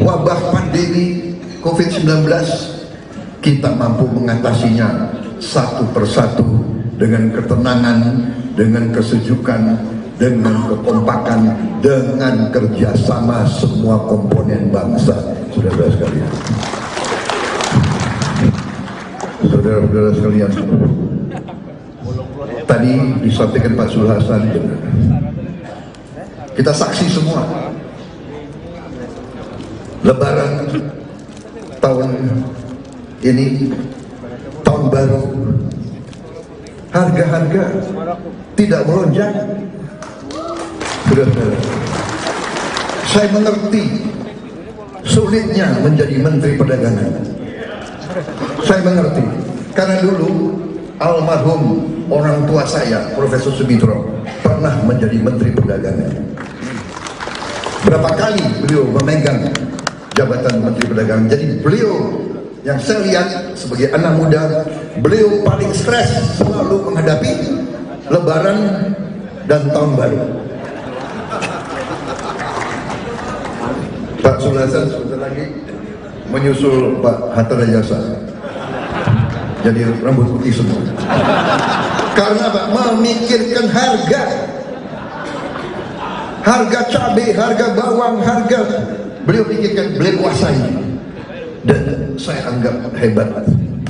S2: wabah pandemi COVID-19, kita mampu mengatasinya satu persatu dengan ketenangan, dengan kesejukan, dengan kekompakan, dengan kerjasama semua komponen bangsa. Saudara-saudara sekalian, saudara-saudara sekalian, tadi disampaikan Pak Sul Hasan, kita saksi semua Lebaran tahun ini, tahun baru, harga-harga tidak melonjak. Saudara-saudara, saya mengerti sulitnya menjadi Menteri Perdagangan. Saya mengerti, karena dulu almarhum orang tua saya, Profesor Subitro, pernah menjadi Menteri Perdagangan. Berapa kali beliau memegang jabatan Menteri Perdagangan. Jadi beliau, yang saya lihat sebagai anak muda, beliau paling stres selalu menghadapi Lebaran dan Tahun Baru. Pak Sul Hasan sebentar lagi menyusul Pak Hatta Rajasa, jadi rambut putih semua. Karena Pak memikirkan harga cabai, harga bawang, harga, beliau pikirkan, beliau kuasai. Dan saya anggap hebat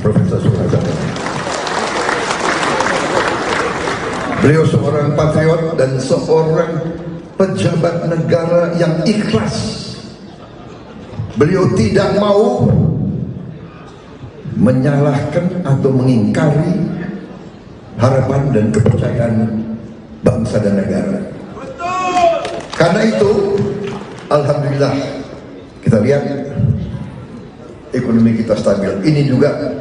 S2: Profesor Sul Hasan. Beliau seorang patriot dan seorang pejabat negara yang ikhlas. Beliau tidak mau menyalahkan atau mengingkari harapan dan kepercayaan bangsa dan negara. Karena itu, alhamdulillah, kita lihat ekonomi kita stabil. Ini juga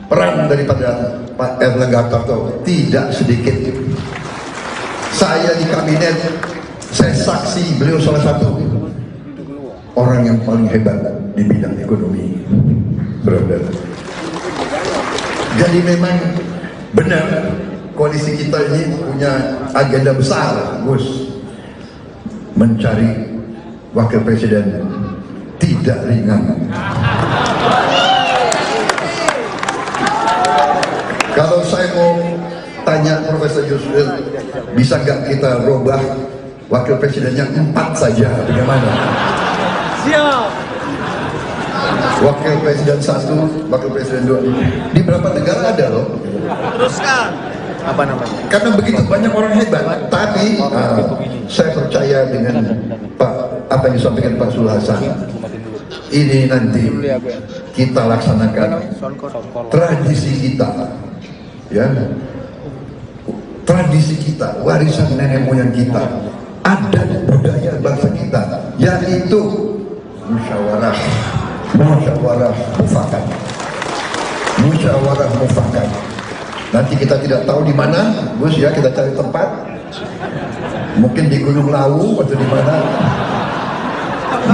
S2: peran daripada Pak Erlangga Hartarto tidak sedikit. Saya di kabinet, saya saksi beliau salah satu orang yang paling hebat di bidang ekonomi, brother. Jadi memang benar koalisi kita ini punya agenda besar, Gus, mencari wakil presiden tidak ringan. Kalau saya mau tanya Profesor Yusril, bisa nggak kita robah wakil presidennya 4 saja, bagaimana?
S4: Siap.
S2: Wakil presiden 1, wakil presiden 2, di beberapa negara ada loh.
S4: Teruskan. Apa namanya?
S2: Karena begitu banyak orang hebat. Tapi saya percaya dengan apa yang disampaikan Pak Sul Hasan, ini nanti kita laksanakan tradisi kita, ya, tradisi kita, warisan nenek moyang kita, adat budaya bangsa kita, yaitu musyawarah mufakat. Musyawarah mufakat. Nanti kita tidak tahu di mana, Gus, ya, kita cari tempat. Mungkin di Gunung Lawu atau di mana.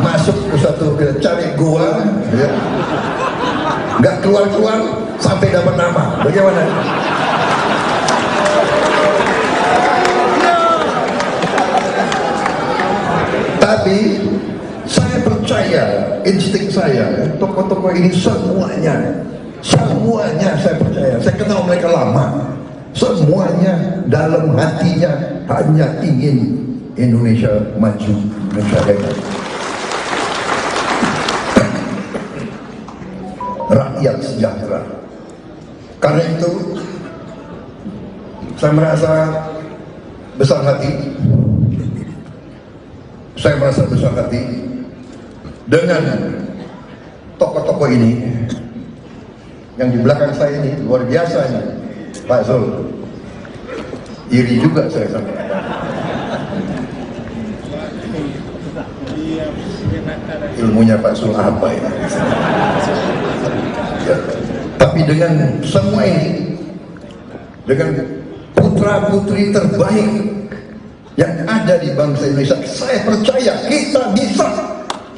S2: Masuk ke satu, cari gua, ya. Nggak keluar-keluar sampai dapat nama. Bagaimana? Tapi saya percaya, insting saya, tokoh-tokoh ini semuanya saya percaya, saya kenal mereka lama, semuanya dalam hatinya hanya ingin Indonesia maju, Indonesia hebat, rakyat sejahtera. Karena itu saya merasa besar hati, dengan tokoh-tokoh ini. Yang di belakang saya ini luar biasa ini, Pak Zul. Iri juga saya sama. Ilmunya Pak Zul apa ini? Ya. Tapi dengan semua ini, dengan putra-putri terbaik yang ada di bangsa Indonesia, saya percaya kita bisa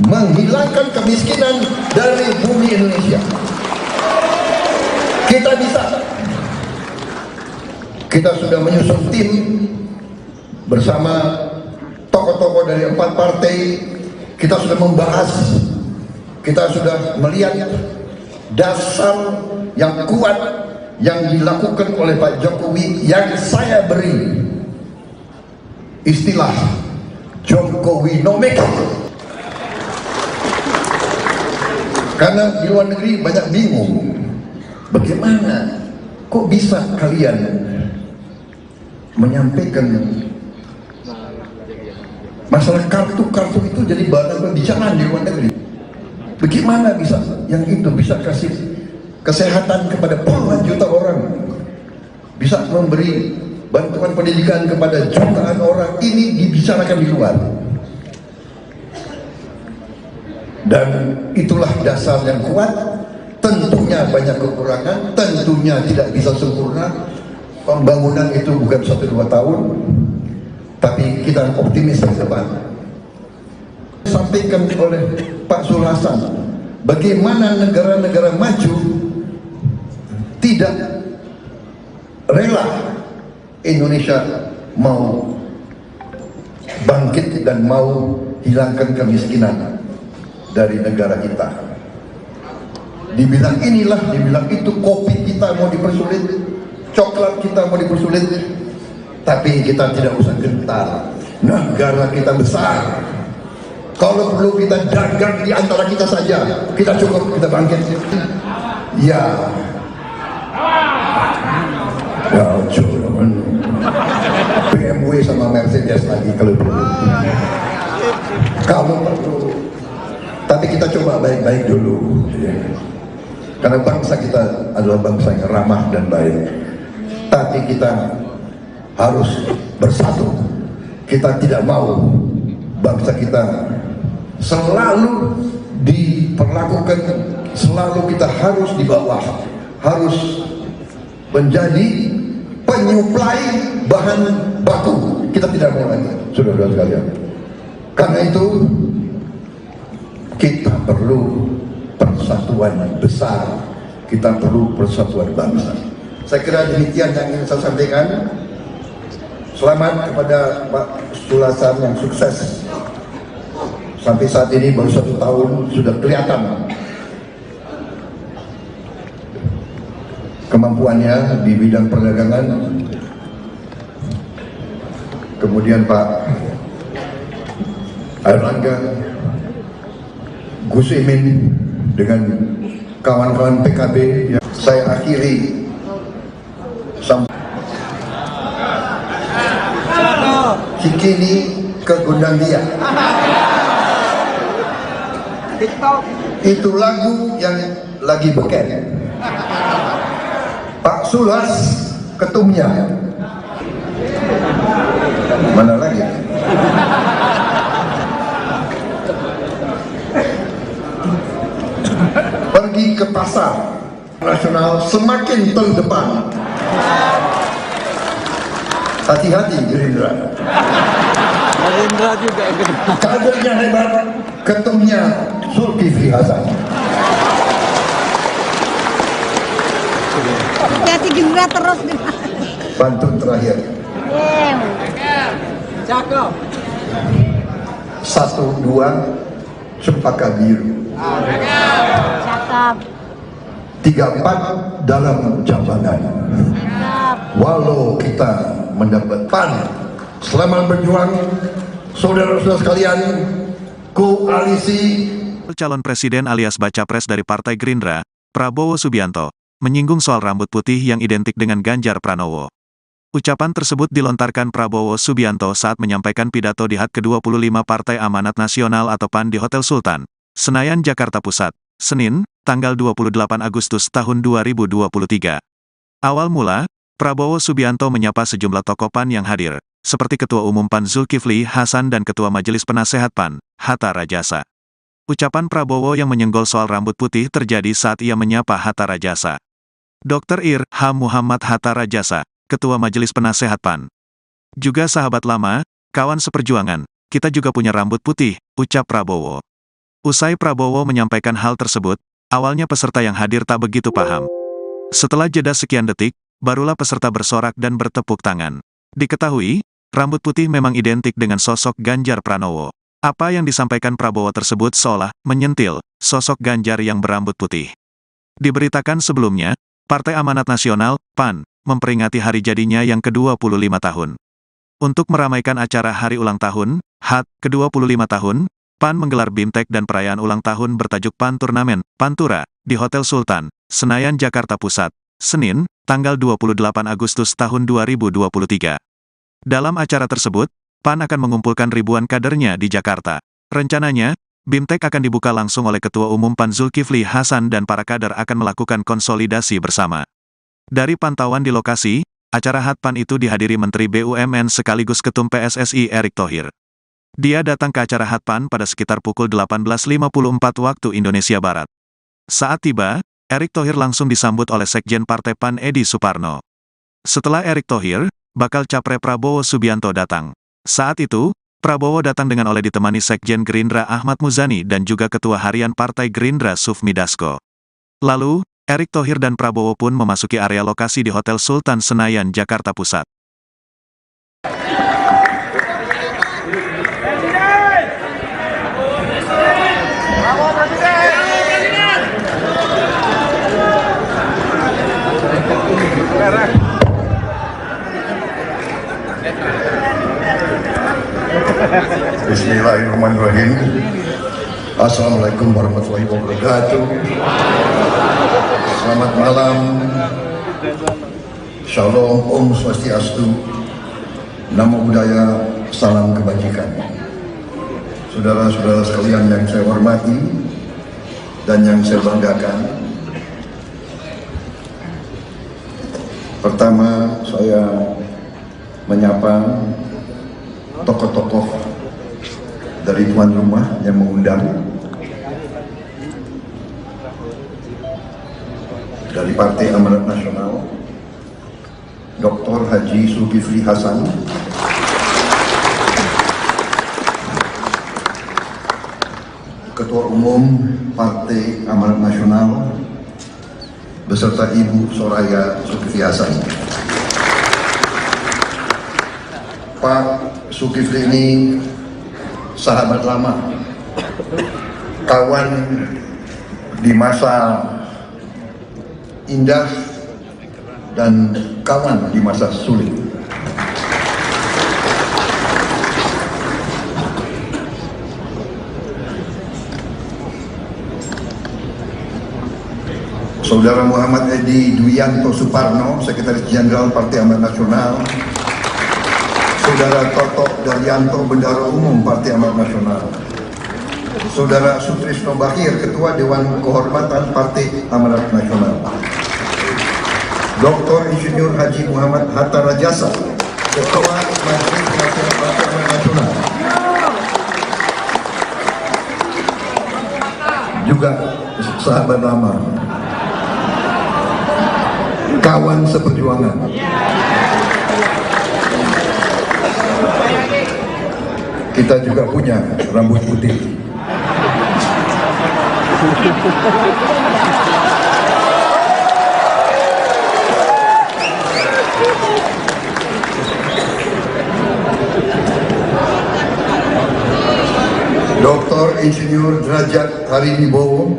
S2: menghilangkan kemiskinan dari bumi Indonesia. Kita bisa. Kita sudah menyusun tim bersama tokoh-tokoh dari 4 partai. Kita sudah membahas, kita sudah melihat dasar yang kuat yang dilakukan oleh Pak Jokowi, yang saya beri istilah Jokowinomics. Karena di luar negeri banyak bingung, bagaimana kok bisa kalian menyampaikan masalah kartu-kartu itu jadi bahan pembicaraan di luar negeri. Bagaimana bisa yang itu bisa kasih kesehatan kepada puluhan juta orang, bisa memberi bantuan pendidikan kepada jutaan orang, ini dibicarakan di luar. Dan itulah dasar yang kuat. Tentunya banyak kekurangan, tentunya tidak bisa sempurna. Pembangunan itu bukan 1-2 tahun, tapi kita optimis ke depan. Sampaikan oleh Pak Sul Hasan, bagaimana negara-negara maju tidak rela Indonesia mau bangkit dan mau hilangkan kemiskinan dari negara kita. Dibilang inilah, dibilang itu, kopi kita mau dipersulit, coklat kita mau dipersulit, tapi kita tidak usah gentar. Negara kita besar. Kalau perlu kita dagang di antara kita saja, kita cukup, kita bangkit. Ya, ya, cuman BMW sama Mercedes lagi kalau perlu. Kamu perlu, tapi kita coba baik-baik dulu. Karena bangsa kita adalah bangsa yang ramah dan baik. Tapi kita harus bersatu. Kita tidak mau bangsa kita selalu diperlakukan, selalu kita harus di bawah, harus menjadi penyuplai bahan baku. Kita tidak mau lagi, saudara-saudara sekalian. Karena itu kita perlu persatuan besar, kita perlu persatuan bangsa. Saya kira demikian yang ingin saya sampaikan. Selamat kepada Pak Sul Hasan yang sukses. Sampai saat ini baru 1 tahun sudah kelihatan kemampuannya di bidang perdagangan. Kemudian Pak Airlangga, Gus Imin dengan kawan-kawan PKB yang saya akhiri Cikini ke Gondangdia. Itu lagu yang lagi beken. Pak Sulas ketumnya. Mana lagi? Pergi ke pasar nasional semakin terdepan. Hati-hati Gerindra.
S4: Gerindra juga yang kedua.
S2: Kadernya hebat, ketumnya Zulkifli Hasan.
S3: Hati Gerindra terus.
S2: Pantun terakhir.
S4: Cakep.
S2: 1, 2, Cempaka Biru.
S3: Cakep.
S2: 3, 4 dalam jabatan. Walau kita mendapat PAN, selamat berjuang, saudara-saudara sekalian, koalisi.
S1: Calon presiden alias baca pres dari Partai Gerindra, Prabowo Subianto, menyinggung soal rambut putih yang identik dengan Ganjar Pranowo. Ucapan tersebut dilontarkan Prabowo Subianto saat menyampaikan pidato di HUT ke-25 Partai Amanat Nasional atau PAN di Hotel Sultan, Senayan, Jakarta Pusat, Senin, tanggal 28 Agustus tahun 2023. Awal mula, Prabowo Subianto menyapa sejumlah tokoh PAN yang hadir, seperti Ketua Umum PAN Zulkifli Hasan dan Ketua Majelis Penasehat PAN, Hatta Rajasa. Ucapan Prabowo yang menyenggol soal rambut putih terjadi saat ia menyapa Hatta Rajasa. Dr. Ir. H. Muhammad Hatta Rajasa, Ketua Majelis Penasehat PAN. Juga sahabat lama, kawan seperjuangan, kita juga punya rambut putih, ucap Prabowo. Usai Prabowo menyampaikan hal tersebut, awalnya peserta yang hadir tak begitu paham. Setelah jeda sekian detik, barulah peserta bersorak dan bertepuk tangan. Diketahui, rambut putih memang identik dengan sosok Ganjar Pranowo. Apa yang disampaikan Prabowo tersebut seolah menyentil sosok Ganjar yang berambut putih. Diberitakan sebelumnya, Partai Amanat Nasional, PAN, memperingati hari jadinya yang ke-25 tahun. Untuk meramaikan acara hari ulang tahun, HUT, ke-25 tahun, PAN menggelar BIMTEK dan perayaan ulang tahun bertajuk PAN Turnamen, Pantura, di Hotel Sultan, Senayan, Jakarta Pusat, Senin, tanggal 28 Agustus tahun 2023. Dalam acara tersebut, PAN akan mengumpulkan ribuan kadernya di Jakarta. Rencananya, BIMTEK akan dibuka langsung oleh Ketua Umum PAN Zulkifli Hasan dan para kader akan melakukan konsolidasi bersama. Dari pantauan di lokasi, acara HUT PAN itu dihadiri Menteri BUMN sekaligus Ketum PSSI Erick Thohir. Dia datang ke acara HUT PAN pada sekitar pukul 18.54 waktu Indonesia Barat. Saat tiba, Erick Thohir langsung disambut oleh Sekjen Partai PAN Edi Suparno. Setelah Erick Thohir, bakal Capres Prabowo Subianto datang. Saat itu, Prabowo datang dengan oleh ditemani Sekjen Gerindra Ahmad Muzani dan juga Ketua Harian Partai Gerindra Sufmi Dasko. Lalu, Erick Thohir dan Prabowo pun memasuki area lokasi di Hotel Sultan Senayan, Jakarta Pusat.
S2: Bismillahirrahmanirrahim. Assalamualaikum warahmatullahi wabarakatuh. Selamat malam. Shalom, Om Swastiastu. Namo Buddhaya, salam kebajikan. Saudara-saudara sekalian yang saya hormati dan yang saya banggakan. Pertama, saya menyapa tokoh-tokoh dari tuan rumah yang mengundang, dari Partai Amanat Nasional, Dr. Haji Zulkifli Hasan, Ketua Umum Partai Amanat Nasional, beserta Ibu Soraya Zulkifli Hasan. Pak Zulkifli ini sahabat lama, kawan di masa indah dan kawan di masa sulit. Saudara Muhammad Edi Duyanto Suparno, Sekretaris Jenderal Partai Amanat Nasional, Saudara Toto Daryanto, Bendahara Umum Partai Amanat Nasional, Saudara Sutrisno Bahir, Ketua Dewan Kehormatan Partai Amanat Nasional, Dr. Insinyur Haji Muhammad Hatta Rajasa, Ketua Majelis Nasional Partai Amanat Nasional, juga sahabat lama, kawan seperjuangan. Kita juga punya rambut putih. Dr. Insinyur Derajat Hariwibowo,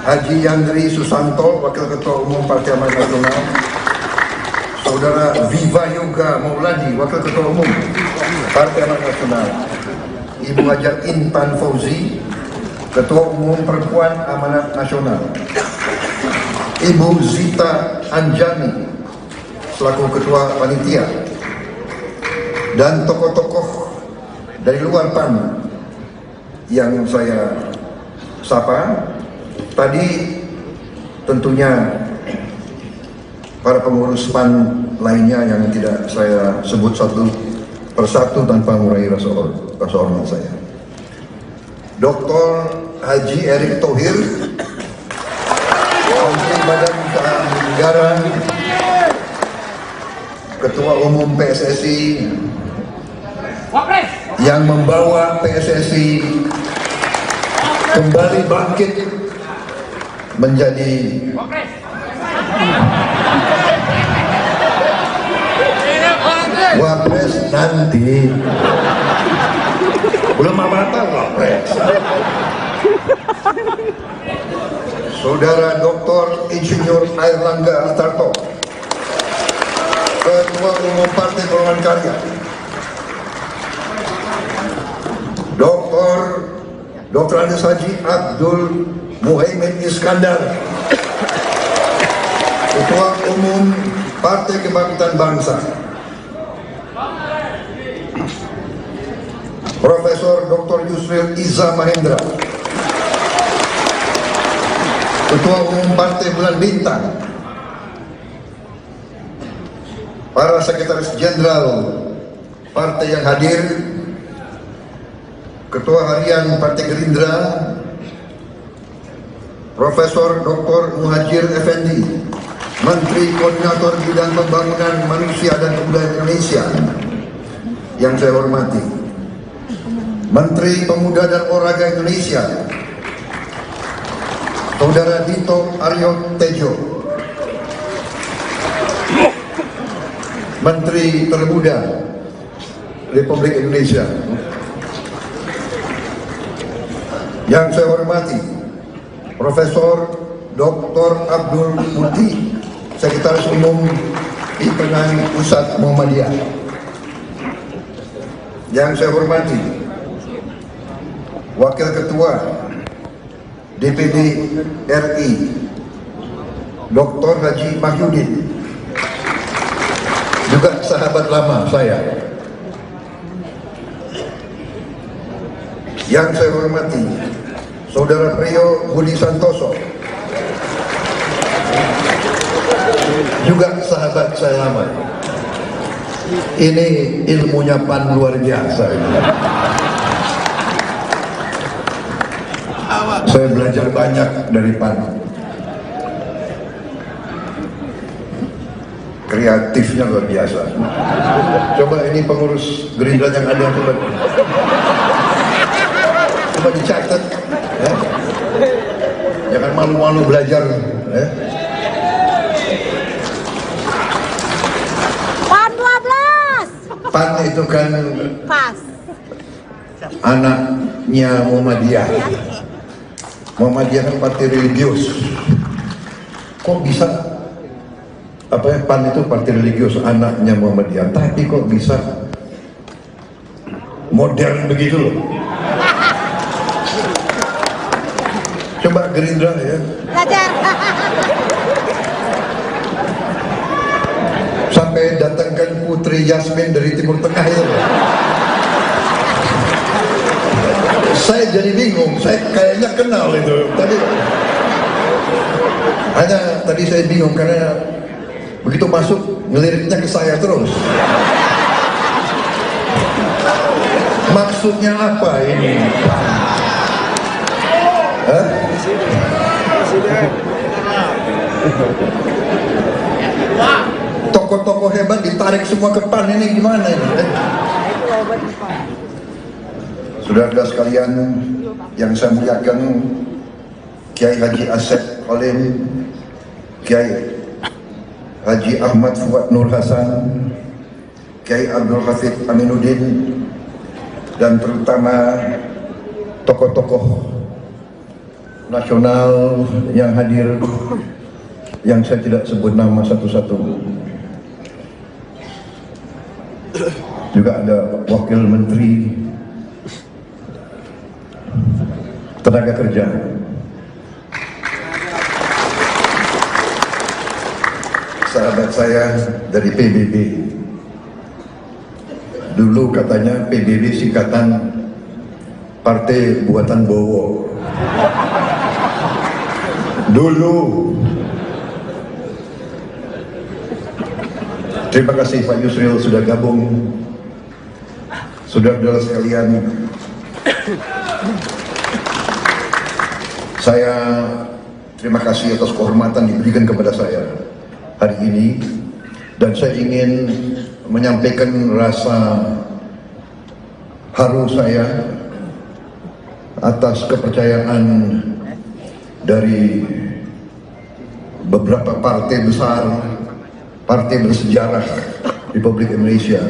S2: Haji Yandri Susanto, Wakil Ketua Umum Partai Amanat Nasional, Saudara Viva Yoga Mauladi, Wakil Ketua Umum Partai Amanat Nasional, Ibu Hajar Intan Fauzi, Ketua Umum Perempuan Amanat Nasional, Ibu Zita Anjani, selaku Ketua Panitia, dan tokoh-tokoh dari luar PAN yang saya sapa. Tadi tentunya para pengurus PAN lainnya yang tidak saya sebut satu persatu tanpa mengurangi rasa hormat saya. Dr. Haji Erick Thohir, Menteri Badan Usaha Negara, Ketua Umum PSSI yang membawa PSSI kembali bangkit menjadi Wapres nanti. Belum apa-apa Wapres. Saudara Dr. Insinyur Airlangga Hartarto, Ketua Umum Partai Golongan Karya. Dr. Andes Haji Abdul Muhaimin Iskandar, Ketua Umum Partai Kebangkitan Bangsa. Profesor Dr. Yusril Iza Mahendra, Ketua Umum Partai Bulan Bintang. Para Sekretaris Jenderal Partai yang hadir, Ketua Harian Partai Gerindra, Profesor Dr. Muhajir Effendi, Menteri Koordinator Bidang Pembangunan Manusia dan Kebudayaan Indonesia, yang saya hormati, Menteri Pemuda dan Olahraga Indonesia, Saudara Dito Aryo Tejo, Menteri Termuda Republik Indonesia, yang saya hormati, Profesor Dr. Abdul Muti, Sekretaris Umum Himpunan Pusat Muhammadiyah, yang saya hormati, Wakil Ketua DPD RI Dr. Haji Mahyudin, juga sahabat lama saya, yang saya hormati, Saudara Priyo Budi Santoso, juga sahabat saya lama. Ini ilmunya PAN luar biasa. Saya belajar banyak dari PAN. Kreatifnya luar biasa. Coba ini pengurus Gerindra yang ada, coba dicatat, ya. Jangan malu-malu belajar, ya.
S3: PAN 12.
S2: PAN itu kan
S3: Pas.
S2: anaknya Muhammadiyah. Muhammadiyah kan partai religius. Kok bisa PAN itu partai religius, anaknya Muhammadiyah, tapi kok bisa modern begitu loh. Coba Gerindra, ya,
S3: Belajar.
S2: sampai datangkan Putri Yasmin dari Timur Tengah itu loh. Saya jadi bingung, saya kayaknya kenal itu tadi. Hanya tadi saya bingung karena begitu masuk ngeliriknya ke saya terus. Maksudnya apa ini? Hah? Tokoh-tokoh hebat ditarik semua ke PAN, ini gimana ini? Saudara sekalian yang saya muliakan, Kiai Haji Asep Olim, Kiai Haji Ahmad Fuad Nur Hasan, Kiai Abdul Hafid Aminuddin, dan terutama tokoh-tokoh nasional yang hadir, yang saya tidak sebut nama satu-satu. Juga ada Wakil Menteri Tenaga Kerja, sahabat saya dari PBB. Dulu katanya PBB singkatan Partai Buatan Bowo. Dulu. Terima kasih Pak Yusril sudah gabung. Saudara-saudara sekalian, saya terima kasih atas kehormatan diberikan kepada saya hari ini Dan saya ingin menyampaikan rasa haru saya atas kepercayaan dari beberapa partai besar, partai bersejarah Republik Indonesia,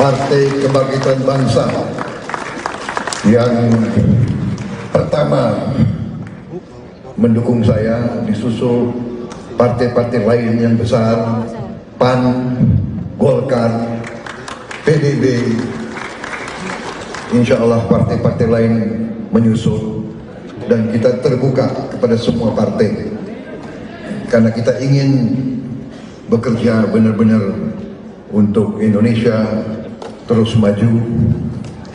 S2: Partai Kebangkitan Bangsa yang pertama mendukung saya, disusul partai-partai lain yang besar, PAN, Golkar, PBB, insya Allah partai-partai lain menyusul, dan kita terbuka kepada semua partai karena kita ingin bekerja benar-benar untuk Indonesia terus maju,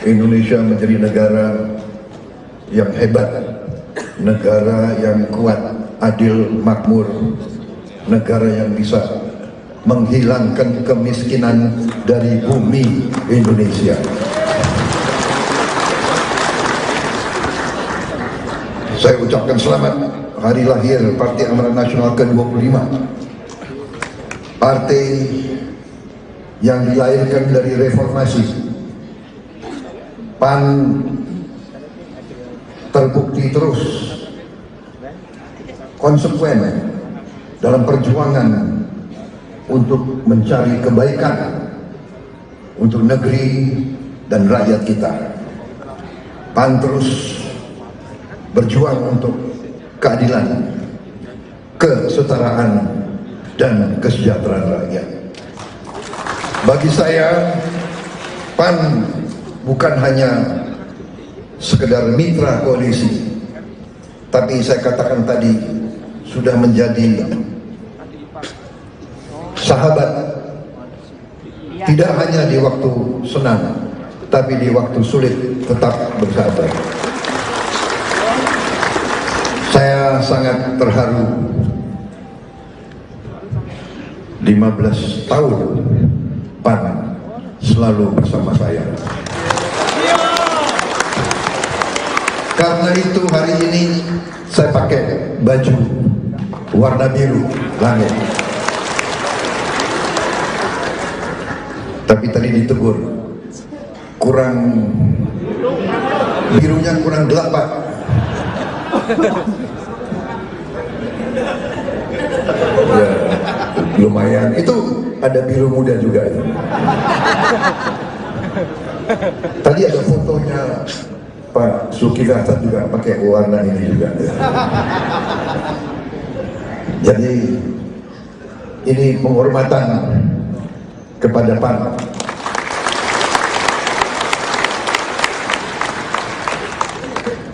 S2: Indonesia menjadi negara yang hebat, negara yang kuat, adil, makmur, negara yang bisa menghilangkan kemiskinan dari bumi Indonesia. Saya ucapkan selamat hari lahir Partai Amanat Nasional ke-25, partai yang dilahirkan dari reformasi. PAN terbukti terus konsekuen dalam perjuangan untuk mencari kebaikan untuk negeri dan rakyat kita. PAN terus berjuang untuk keadilan, kesetaraan, dan kesejahteraan rakyat. Bagi saya, PAN bukan hanya sekedar mitra koalisi, tapi saya katakan tadi sudah menjadi sahabat, tidak hanya di waktu senang, tapi di waktu sulit tetap bersahabat. Saya sangat terharu 15 tahun PAN selalu bersama saya. Karena itu hari ini saya pakai baju warna biru langit. Tapi tadi ditegur, birunya kurang gelap, Pak. Ya, lumayan. Itu ada biru muda juga. Tadi ada fotonya Pak Zulkifli Hasan juga pakai warna ini juga. Jadi ini penghormatan kepada PAN.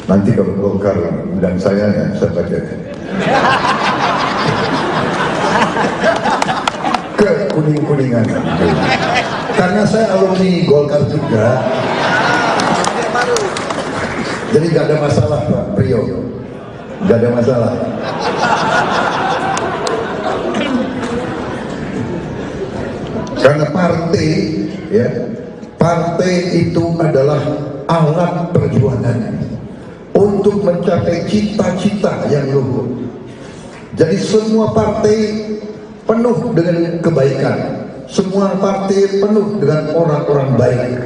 S2: Nanti kalau Golkar undang saya, ya saya baca ke kuning-kuningan. Karena saya alumni Golkar juga, jadi gak ada masalah Pak Priyo, gak ada masalah. Karena partai, ya, partai itu adalah alat perjuangan untuk mencapai cita-cita yang luhur. Jadi semua partai penuh dengan kebaikan, semua partai penuh dengan orang-orang baik.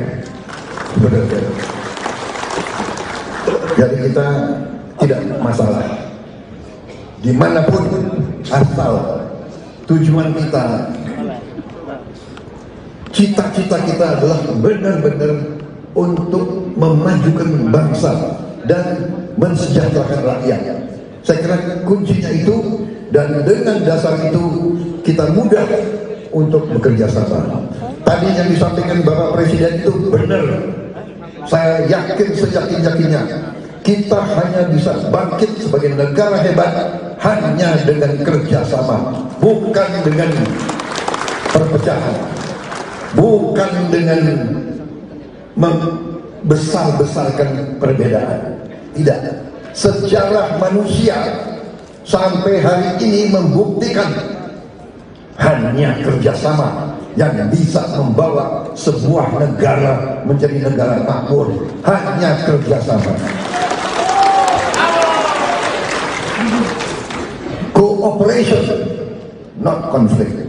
S2: Benar-benar. Jadi kita tidak masalah dimanapun, asal tujuan kita, cita-cita kita adalah benar-benar untuk memajukan bangsa dan mensejahterakan rakyat. Saya kira kuncinya itu, dan dengan dasar itu kita mudah untuk bekerja sama. Tadi yang disampaikan Bapak Presiden itu benar. Saya yakin seyakin-yakinnya kita hanya bisa bangkit sebagai negara hebat hanya dengan kerjasama, bukan dengan perpecahan, bukan dengan membesar-besarkan perbedaan. Tidak. Sejarah manusia sampai hari ini membuktikan hanya kerjasama yang bisa membawa sebuah negara menjadi negara makmur. Hanya kerjasama. Cooperation not conflict.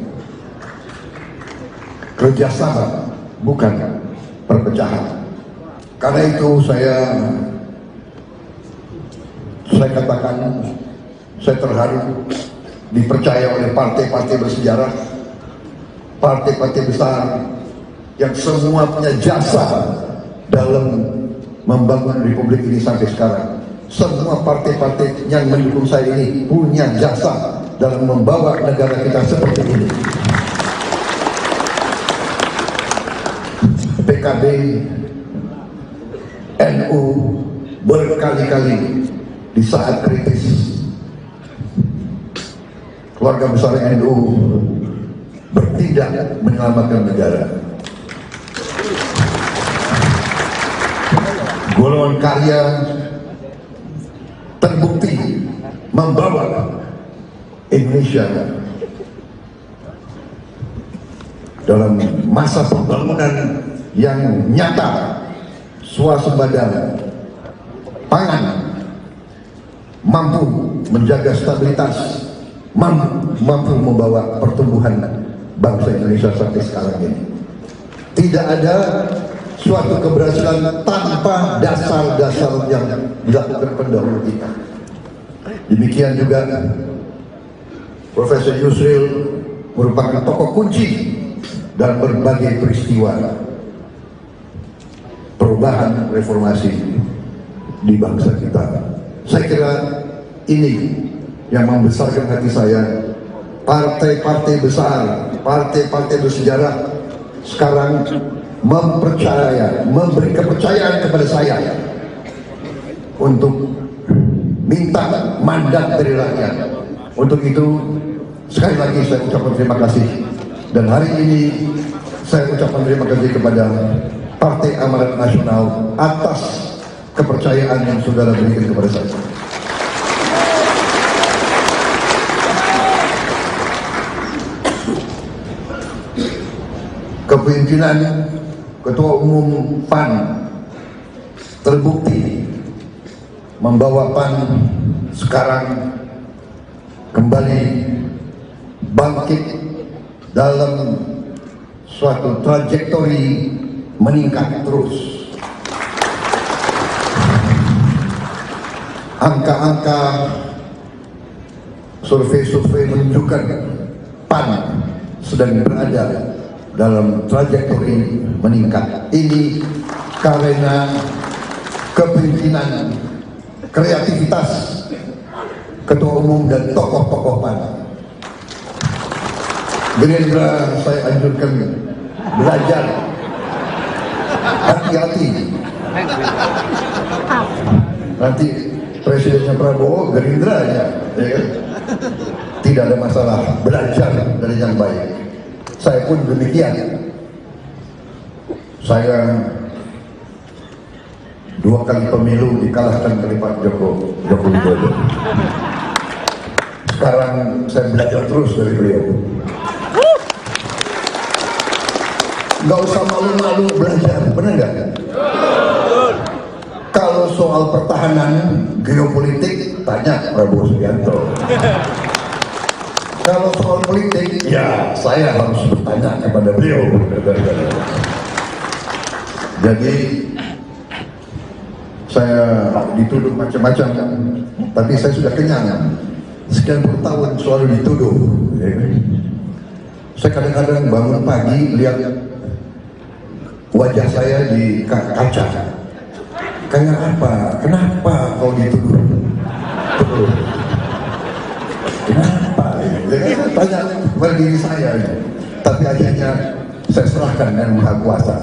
S2: Kerjasama, bukan perpecahan. Karena itu saya katakan, saya terharu dipercaya oleh partai-partai bersejarah, partai-partai besar yang semua punya jasa dalam membangun republik ini sampai sekarang. Semua partai-partai yang mendukung saya ini punya jasa dalam membawa negara kita seperti ini. PKB, NU berkali-kali di saat kritis keluarga besar NU bertindak menyelamatkan negara. Golongan karya terbukti membawa Indonesia dalam masa pembangunan yang nyata, swasembada pangan, mampu menjaga stabilitas, mampu membawa pertumbuhan bangsa Indonesia sampai sekarang ini. Tidak ada suatu keberhasilan tanpa dasar-dasar yang dilakukan pendahulu kita. Demikian juga Profesor Yusril merupakan tokoh kunci dalam berbagai peristiwa perubahan reformasi di bangsa kita. Saya kira ini yang membesarkan hati saya. Partai-partai besar, partai-partai bersejarah sekarang memberi kepercayaan kepada saya untuk minta mandat dari rakyat. Untuk itu sekali lagi saya ucapkan terima kasih, dan hari ini saya ucapkan terima kasih kepada Partai Amanat Nasional atas kepercayaan yang saudara berikan kepada saya. Kepemimpinan Ketua Umum PAN terbukti membawa PAN sekarang kembali bangkit dalam suatu trajektori meningkat terus. Angka-angka survei-survei menunjukkan PAN sedang berada dalam trajektori meningkat. Ini karena kepemimpinan, kreativitas Ketua Umum dan tokoh-tokoh PAN. Gerindra saya anjurkan belajar, hati-hati. Nanti presidennya Prabowo, Gerindra ya kan? Tidak ada masalah, belajar dari yang baik. Saya pun demikian. Saya 2 kali pemilu dikalahkan oleh Pak Joko Widodo. Sekarang saya belajar terus dari beliau. Nggak usah malu-malu belajar, benar nggak? Kalau soal pertahanan geopolitik, tanya Prabowo Subianto. Kalau soal politik, ya saya harus bertanya kepada beliau. Jadi saya dituduh macam-macam, tapi saya sudah kenyang. Sekian puluh tahun selalu dituduh. Saya kadang-kadang bangun pagi lihat wajah saya di kaca. Kayak apa? Kenapa kau dituduh? Kenapa? Tanya kepada diri saya. Tapi akhirnya saya serahkan yang Maha Kuasa.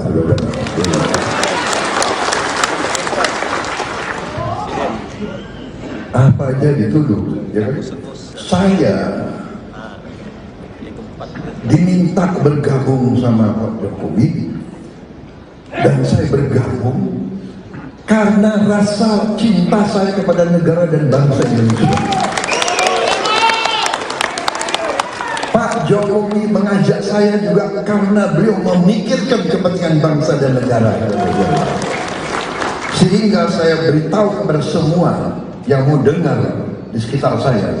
S2: Apa aja dituduh, ya kan? Saya diminta bergabung sama Pak Jokowi, dan saya bergabung karena rasa cinta saya kepada negara dan bangsa Indonesia. Pak Jokowi mengajak saya juga karena beliau memikirkan kepentingan bangsa dan negara. Sehingga saya beritahu kepada semua yang mau dengar di sekitar saya,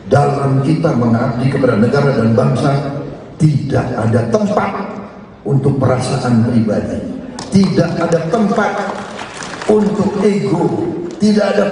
S2: dalam kita mengabdi kepada negara dan bangsa tidak ada tempat untuk perasaan pribadi, tidak ada tempat untuk ego, tidak ada